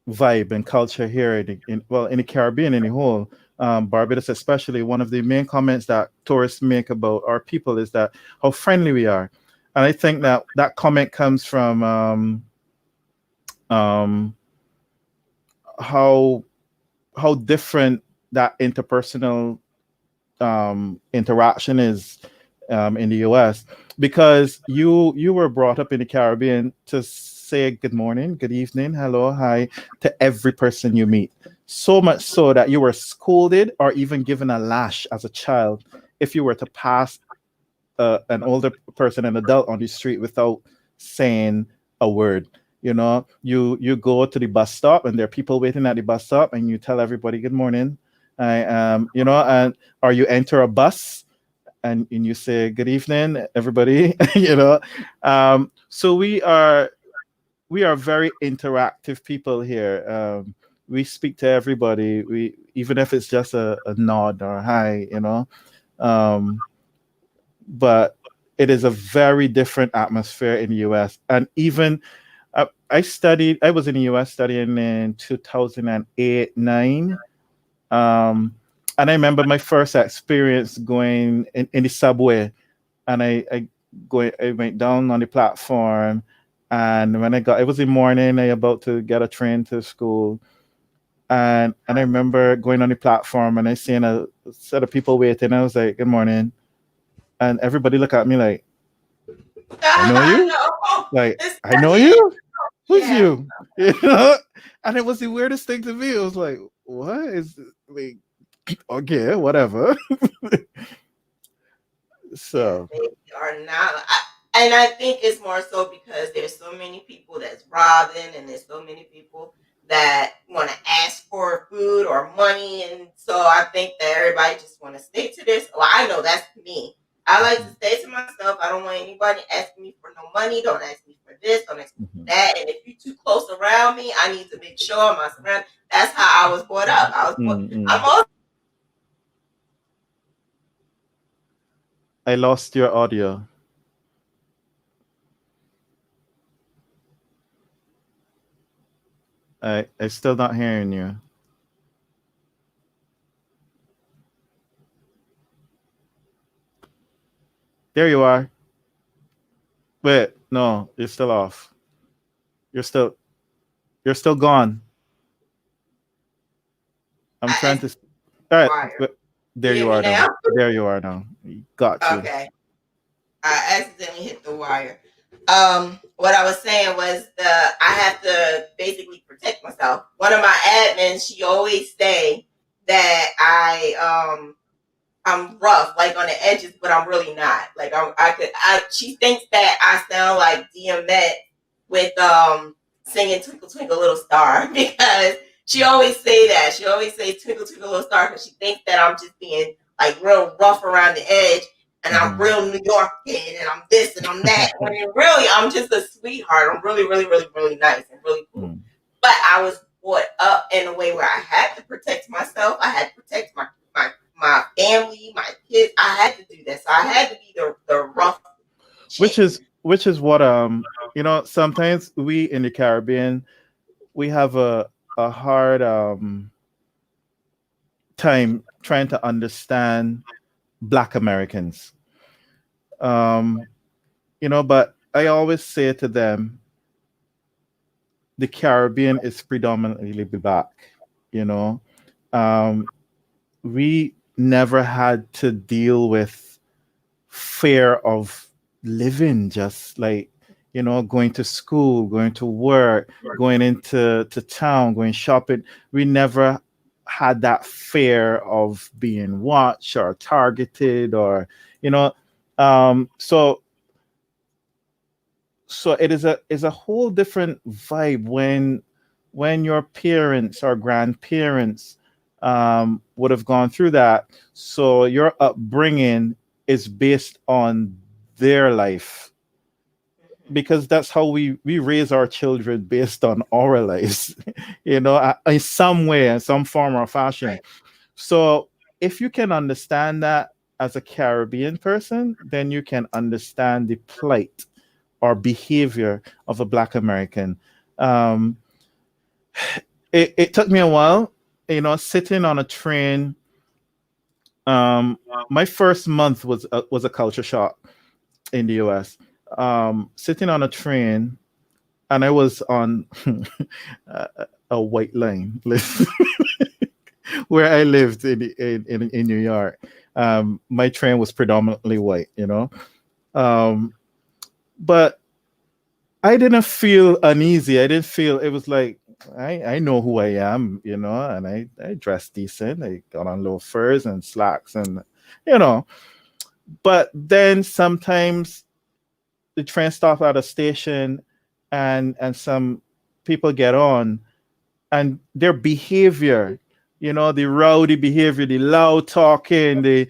vibe and culture here in the Caribbean in the whole. Barbados, especially, one of the main comments that tourists make about our people is that how friendly we are, and I think that that comment comes from um, how different that interpersonal interaction is in the U.S. because you were brought up in the Caribbean to say good morning, good evening, hello, hi to every person you meet. So much so that you were scolded or even given a lash as a child if you were to pass an older person, an adult on the street without saying a word. You go to the bus stop and there are people waiting at the bus stop, and you tell everybody good morning. And or you enter a bus and you say good evening, everybody. So we are very interactive people here. We speak to everybody. We even if it's just a nod or hi. Um, but it is a very different atmosphere in the US. And even I was in the US studying in 2008, 9. Um, and I remember my first experience going in the subway, and I went down on the platform, and when it was the morning, I about to get a train to school, and I remember going on the platform and I seen a set of people waiting. I was like, "Good morning," and everybody looked at me like, "I know you." No, Like, it's I not know it. you? Who's Yeah. you? You know? And it was the weirdest thing to me. It was like, what is like okay, whatever. Yeah, So they are not. And I think it's more so because there's so many people that's robbing, and there's so many people that want to ask for food or money, and so I think that everybody just want to stay to this. Well, I know that's me. I like to stay to myself. I don't want anybody asking me for no money. Don't ask me for this, don't expect Mhm. that. And if you're too close around me, I need to make sure my surroundings. That's how I was brought up. I'm Mm-mm. also I lost your audio. I still not hearing you. There you are. Wait, no, you're still off. You're still you're still gone. I'm I trying asked to. All right, wire. but there You you hear me are now. now? There you are now. Got you. Okay. I accidentally hit the wire. What I was saying was I have to basically protect myself. One of my admins, she always say that I'm rough, like on the edges, but I'm really not. Like she thinks that I sound like DMX with singing Twinkle Twinkle Little Star because she always say that. She always say Twinkle Twinkle Little Star because she thinks that I'm just being like real rough around the edge and I'm Mhm. real New York kid and I'm this and I'm that. When really I'm just a sweetheart. I'm really, really, really, really nice and really cool. Mm. But I was brought up in a way where I had to protect myself. I had to protect my family, my kids. I had to do that. So I had to be the rough chick. Which is what sometimes we in the Caribbean we have a hard time trying to understand Black Americans. Um, but I always say to them, the Caribbean is predominantly black. You know, um, we never had to deal with fear of living, just like going to school, going to work, going into town, going shopping. We never had that fear of being watched or targeted, or you know so it is a whole different vibe when your parents or grandparents would have gone through that. So your upbringing is based on their life, because that's how we raise our children, based on our lives, in some way, in some form or fashion. Right. So if you can understand that as a Caribbean person, then you can understand the plight or behavior of a Black American. Um, it took me a while, sitting on a train. Um, my first month was a culture shock in the U.S. Sitting on a train, and I was on a white line list where I lived in New York. My train was predominantly white, but I didn't feel uneasy. I didn't feel, it was like I know who I am, and I dress decent. I got on loafers and slacks, and you know. But then sometimes the train stop at a station, and some people get on, and their behavior, the rowdy behavior, the loud talking, the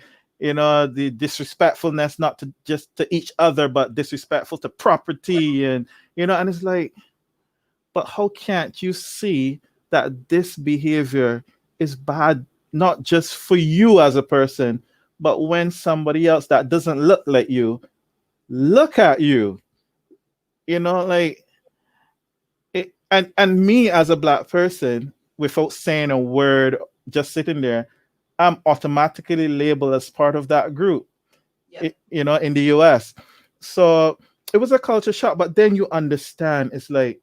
disrespectfulness, not to just to each other, but disrespectful to property, and it's like, but how can't you see that this behavior is bad, not just for you as a person, but when somebody else that doesn't look like you look at you, like and me as a Black person, without saying a word, just sitting there, I'm automatically labeled as part of that group, Yep. in the US. So it was a culture shock, but then you understand, it's like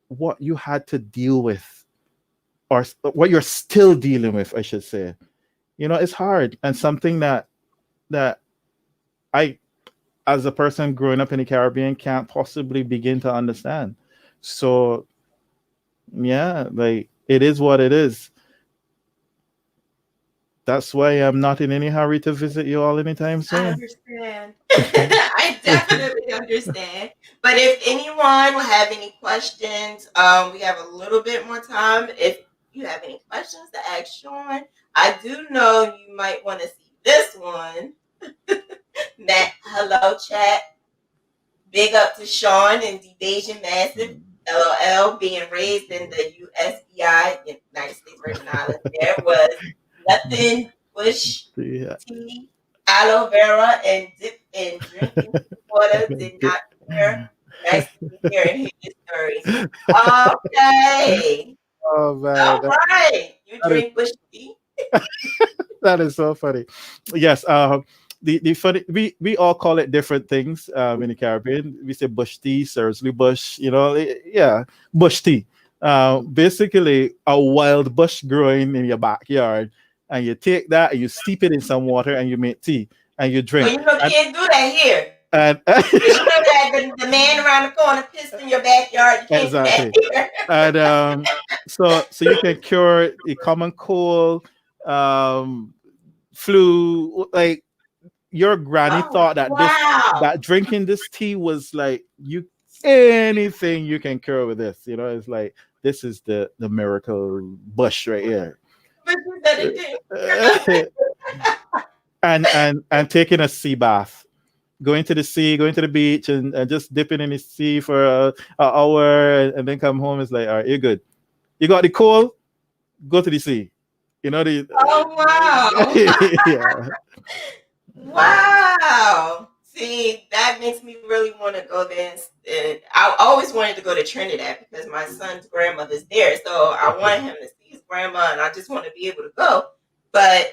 what you had to deal with, or what you're still dealing with, I should say. It's hard, and something that I, as a person growing up in the Caribbean, can't possibly begin to understand. So yeah, like, it is what it is. That's why I'm not in any hurry to visit you all anytime I soon. understand. I definitely understand. But if anyone will have any questions, we have a little bit more time. If you have any questions to ask Shawn, I do know you might want to see this one. Matt, hello, chat. Big up to Shawn and Division Massive, LOL, being raised in the USVI, United States Virgin Islands. There was nothing bush Yeah. tea, aloe vera, and dip and drinking water. Did not care. Nice to be here and hear your stories. Okay. Oh man, All right. You that is drink bush tea? that is so funny. Yes, the funny we all call it different things in the Caribbean. We say bush tea, seriously bush, yeah, bush tea. Basically a wild bush growing in your backyard, and you take that and you steep it in some water and you make tea and you Well, drink. can't do that here. And Because you know that the man around the corner pissed in your backyard. You can't do that exactly. here. And so you can cure the common cold, um, flu. Like your granny Oh, thought that wow. drinking this tea was like you anything you can cure with this. It's like this is the miracle bush right here. But you said it didn't. And taking a sea bath, going to the sea, going to the beach, and just dipping in the sea for an hour, and then come home. It's like, all right, you're good. You got the cold, go to the sea. The Oh, wow. yeah. Wow. See, that makes me really want to go there. And I always wanted to go to Trinidad because my son's grandmother's there. So I wanted him to see his grandma, and I just want to be able to go. But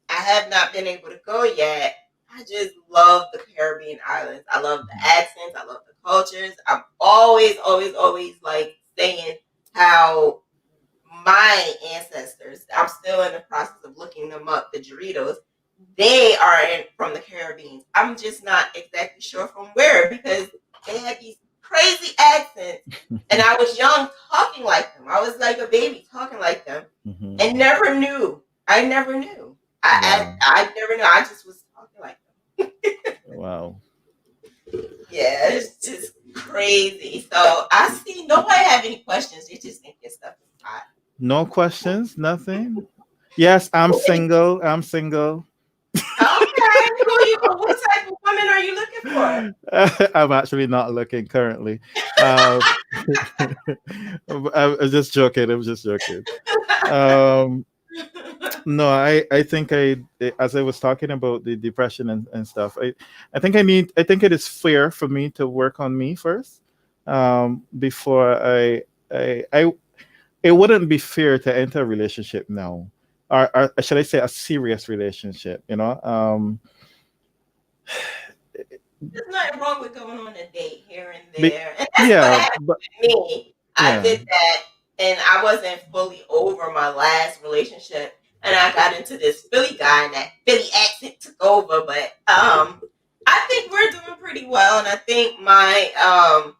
I have not been able to go yet. I just love the Caribbean islands. I love the accents. I love the cultures. I'm always, always, always like saying how my ancestors, I'm still in the process of looking them up, the Doritos, they are from the Caribbean. I'm just not exactly sure from where because they had these crazy accents. And I was young talking like them. I was like a baby talking like them and never knew. I never knew. I never knew. I just was talking like them. Wow. Yeah, it's just crazy. So I see nobody have any questions. They just think this stuff is hot. No questions, nothing. Yes, I'm single. I'm single. Okay, what type of woman are you looking for? I'm actually not looking currently. I'm just joking. I'm just joking. No, I think as I was talking about the depression and stuff, I think I think it is fair for me to work on me first, before I it wouldn't be fair to enter a relationship now, or should I say a serious relationship, There's nothing wrong with going on a date here and be, there. And that's what yeah, happened but to me. I yeah. did that and I wasn't fully over my last relationship. And I got into this Philly guy and that Philly accent took over. But I think we're doing pretty well. And I think my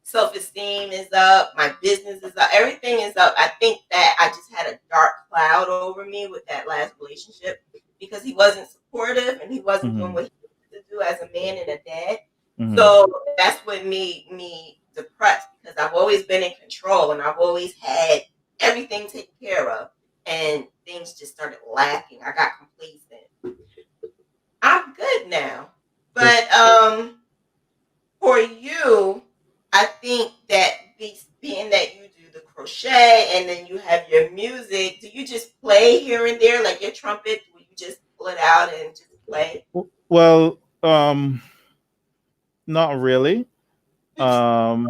self-esteem is up, my business is up, everything is up. I think that I just had a dark cloud over me with that last relationship because he wasn't supportive and he wasn't doing what he needed to do as a man and a dad. So that's what made me depressed because I've always been in control and I've always had everything taken care of, and things just started lacking. I got complacent. I'm good now, but for you, I think that being that you do the crochet and then you have your music, do you just play here and there like your trumpet? Will you just pull it out and just play? Well, not really. Um,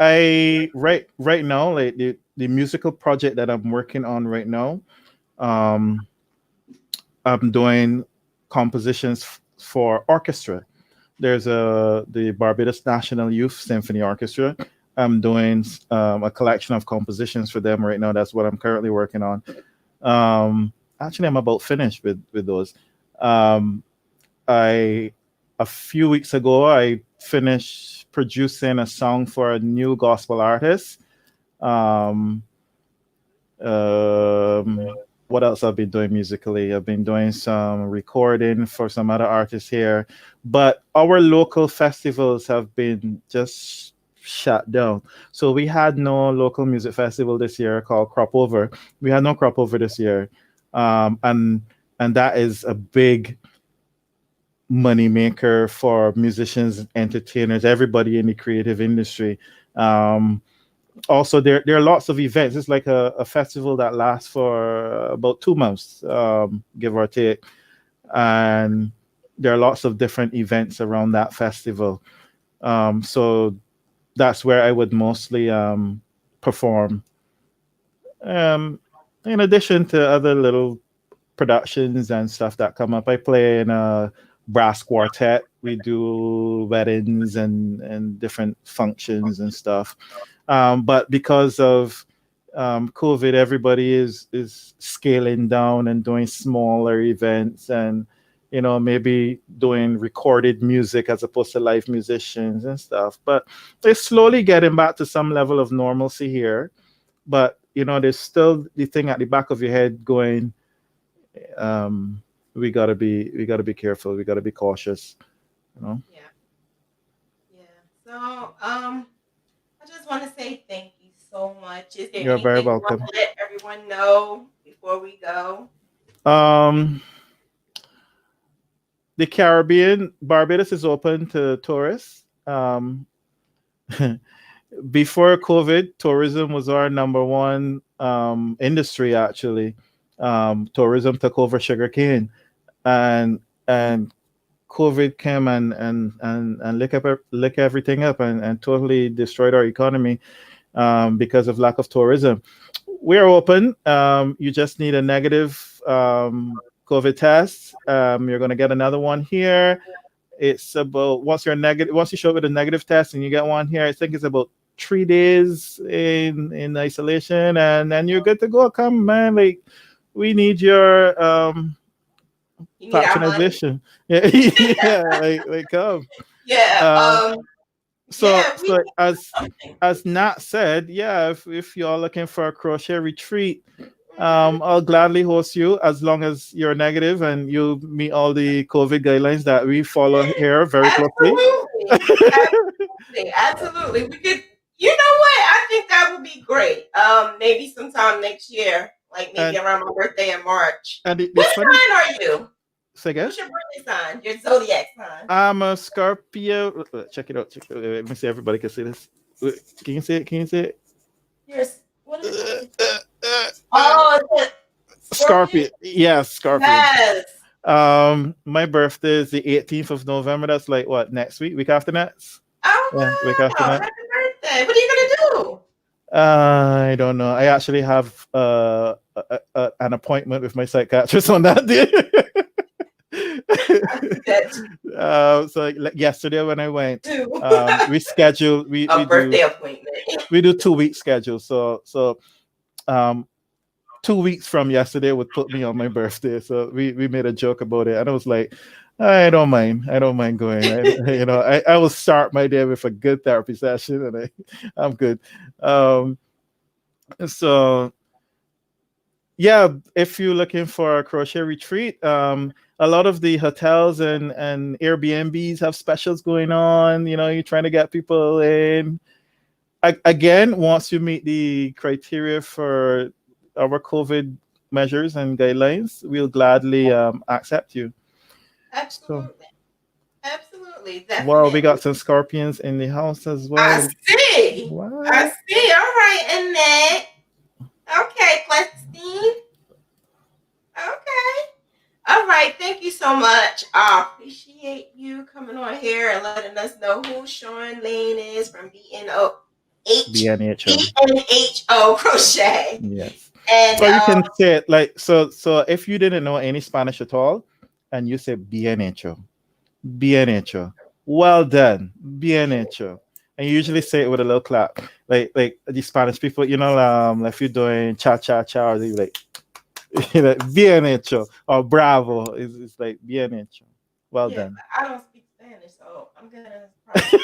I right now, like the musical project that I'm working on right now, um, I'm doing compositions for orchestra. There's the Barbados National Youth Symphony Orchestra. I'm doing a collection of compositions for them right now. That's what I'm currently working on. Actually, I'm about finished with those. Um, I A few weeks ago, I finished producing a song for a new gospel artist. Um, what else I've been doing musically? I've been doing some recording for some other artists here, but our local festivals have been just shut down. So we had no local music festival this year called Crop Over. We had no Crop Over this year, and that is a big moneymaker for musicians, entertainers, everybody in the creative industry. Um, Also, there are lots of events. It's like a festival that lasts for about 2 months, give or take, and there are lots of different events around that festival. So that's where I would mostly perform. Um, in addition to other little productions and stuff that come up, I play in a brass quartet. We do weddings and different functions and stuff. But because of COVID, everybody is scaling down and doing smaller events, and maybe doing recorded music as opposed to live musicians and stuff. But they're slowly getting back to some level of normalcy here. But there's still the thing at the back of your head going, we gotta be careful, we gotta be cautious. Yeah. Yeah. So, I just want to say thank you so much. Is there You're very anything you want welcome. to let everyone know before we go? um the Caribbean, Barbados is open to tourists. Before COVID, tourism was our number one industry. Actually, tourism took over sugarcane, and COVID came and lick everything up and totally destroyed our economy because of lack of tourism. We're open. You just need a negative COVID test. You're going to get another one here. It's about once you show up with a negative test and you get one here, I think it's about 3 days in isolation, and then you're good to go. Come, man, like we need your You need our money? patronization. Yeah, yeah, like come. Yeah. Um, so Yeah, we so need as something. as Nat said, yeah, if you're looking for a crochet retreat, Mhm. I'll gladly host you as long as you're negative and you meet all the COVID guidelines that we follow here very closely. Absolutely. Absolutely. Absolutely. We could, you know what? I think that would be great. Maybe sometime next year, like maybe and around my birthday in March. and the What funny sign are you? say again, What's your birthday sign? Your zodiac sign? I'm a Scorpio. Check it out. Let me see. Everybody can see this. Can you see it? Can you see it? What is it? Uh, uh, uh, Oh, it's a Scorpion? Scorpion. Yes, Scorpion. Yes. My birthday is the 18th of November. That's like what, next week? Week after next? Yeah, week Oh after wow. next. Happy birthday. What are you gonna do? I don't know. I actually have an appointment with my psychiatrist on that day. I do that So like yesterday when I went, too. we schedule A birthday appointment. we do 2 week schedule. So um 2 weeks from yesterday would put me on my birthday. So we made a joke about it, and I was like, I don't mind. I don't mind going. I will start my day with a good therapy session, and I'm good. Um, so yeah, if you're looking for a crochet retreat, a lot of the hotels and Airbnbs have specials going on. You're trying to get people in. Again, once you meet the criteria for our COVID measures and guidelines, we'll gladly accept you. So, Absolutely. Absolutely. well, we got Definitely. some scorpions in the house as I well. see. I What? see. All right, Annette. Okay, Plastine. Okay. All right. Thank you so much. I appreciate you coming on here and letting us know who Shawn Layne is from BNHO. BNHO Crochet. Yes. And So you can say it like so. So if you didn't know any Spanish at all, and you say BNHO, BNHO, well done, BNHO, and you usually say it with a little clap, like the Spanish people, like if you're doing cha cha cha, or they like, bien hecho or bravo is like bien hecho, well yeah, done. but I don't speak Spanish, so I'm gonna probably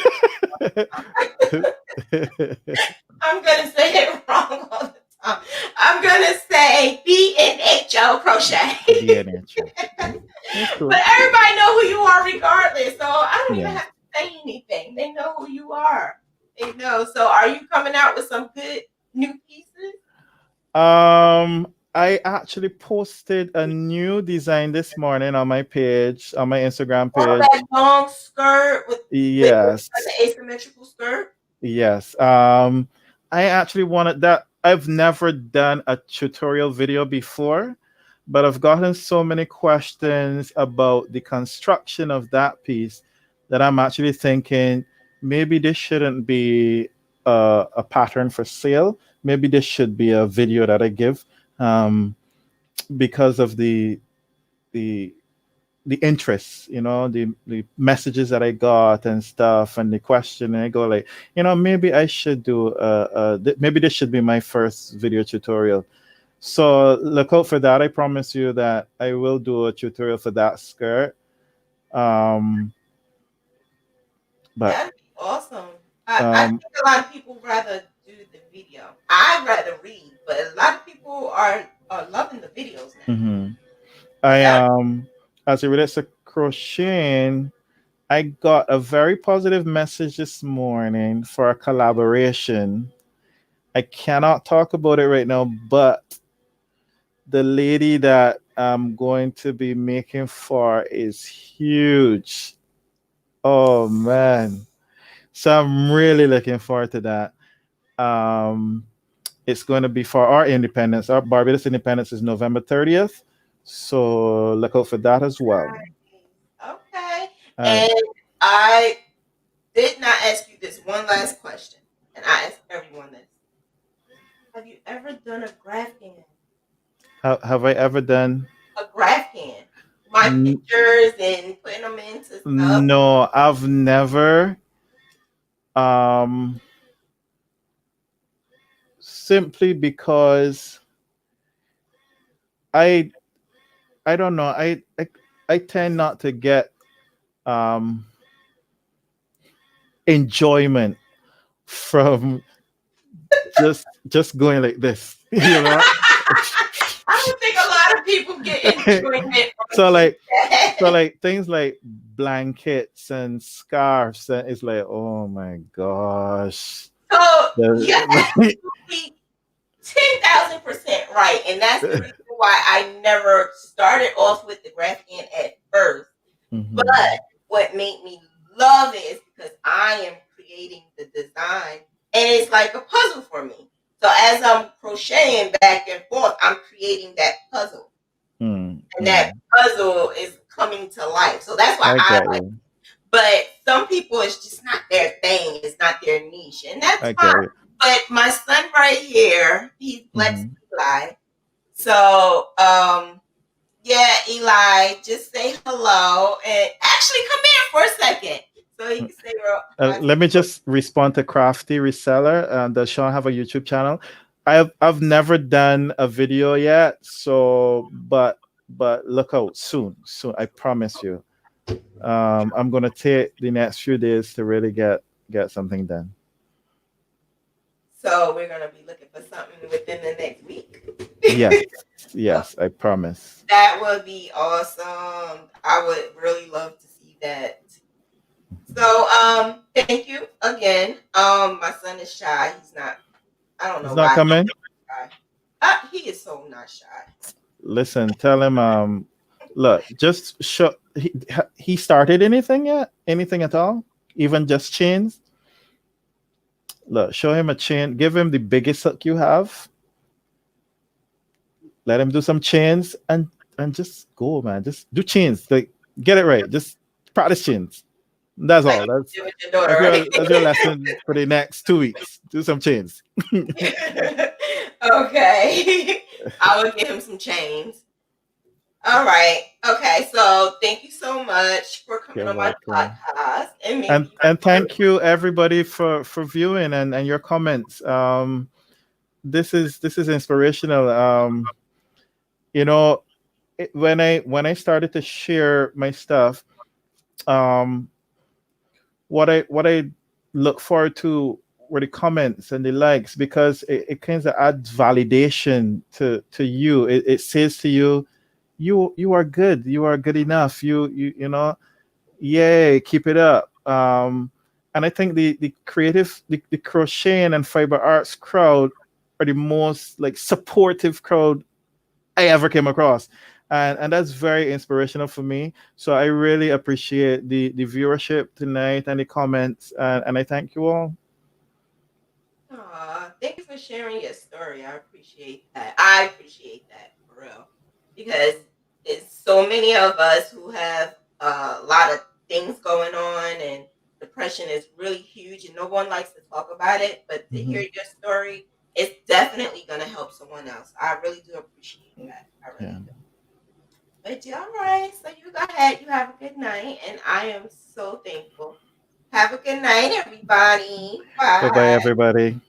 I'm gonna say it wrong all the time. I'm gonna say BNHO crochet. Bien hecho. That's But cool. everybody know who you are regardless. So I don't even Yeah. have to say anything. They know who you are. They know. So are you coming out with some good new pieces? I actually posted a new design this morning on my page, on my Instagram Oh, page. that long skirt with Yes, the asymmetrical skirt. yes. I actually wanted that. I've never done a tutorial video before, but I've gotten so many questions about the construction of that piece that I'm actually thinking maybe this shouldn't be a pattern for sale. Maybe this should be a video that I give, because of the the interests, the messages that I got and stuff, and the question. And I go like, maybe I should do maybe this should be my first video tutorial. So look out for that. I promise you that I will do a tutorial for that skirt. Um, but That'd be awesome. I um, think a lot of people rather do the video. I'd rather read, but a lot of people are loving the videos now. mhm. So I that as it relates to crocheting, I got a very positive message this morning for a collaboration. I cannot talk about it right now, but the lady that I'm going to be making for is huge. Oh man. So I'm really looking forward to that. Um, it's going to be for our independence. Our Barbados independence is November 30th. So look out for that as well. okay. And And I did not ask you this one last question, and I ask everyone this: have you ever done a Graphghan? have I ever done? A Graphghan? My N- pictures and putting them into stuff. no, I've never. Um, simply because I I don't know. I tend not to get um enjoyment from just going like this, I don't think a lot of people get enjoyment from so doing like so that. like things like blankets and scarves, and it's like, oh my gosh. So you're The- absolutely 10,000% right, and that's the reason why I never started off with the Graphghan at first. But Mhm. what made me love it is because I am creating the design, and it's like a puzzle for me. So as I'm crocheting back and forth, I'm creating that puzzle, Mm, and that mm. puzzle is coming to life. So that's why I I get like. you. But some people, it's just not their thing. It's not their niche, and that's I fine. get you. But my son right here, he's Lex Mhm. Eli. So, yeah, Eli, just say hello and actually come in for a second so he can say hi. Let me just respond to Crafty Reseller. Does Sean have a YouTube channel? I've never done a video yet, so but look out soon, soon. I promise you. I'm gonna take the next few days to really get something done. So we're gonna be looking for something within the next week. Yes, yes, I promise. That would be awesome. I would really love to see that. So, thank you again. My son is shy. He's not. I don't He's know not why coming. he's shy. He is so not shy. Listen, tell him. Look, just show. He started anything yet? Anything at all? Even just chains? Look, show him a chain. Give him the biggest hook you have. Let him do some chains and just go, man. Just do chains. Like, get it right. Just practice chains. That's Like all. you did with your daughter, right? That's your lesson for the next 2 weeks. Do some chains. Okay. I will get him some chains. All right. Okay. So thank you so much for coming You're on my welcome. podcast and making And my thank you everybody for viewing and your comments. This is inspirational. You know, when I started to share my stuff, um, what I look forward to were the comments and the likes, because it kind of adds validation to you. It says to you, you are good. You are good enough. Yay, keep it up. And I think the crocheting and fiber arts crowd are the most like supportive crowd I ever came across. And that's very inspirational for me. So I really appreciate the viewership tonight and the comments. And I thank you all. Aw, thank you for sharing your story. I appreciate that. I appreciate that for real. Because it's so many of us who have a lot of things going on, and depression is really huge and no one likes to talk about it. But to hear Mhm. your story, it's definitely going to help someone else. I really do appreciate that. I Yeah. really do. But yeah, all right. So you go ahead. You have a good night. And I am so thankful. Have a good night, everybody. Bye bye, Bye. everybody.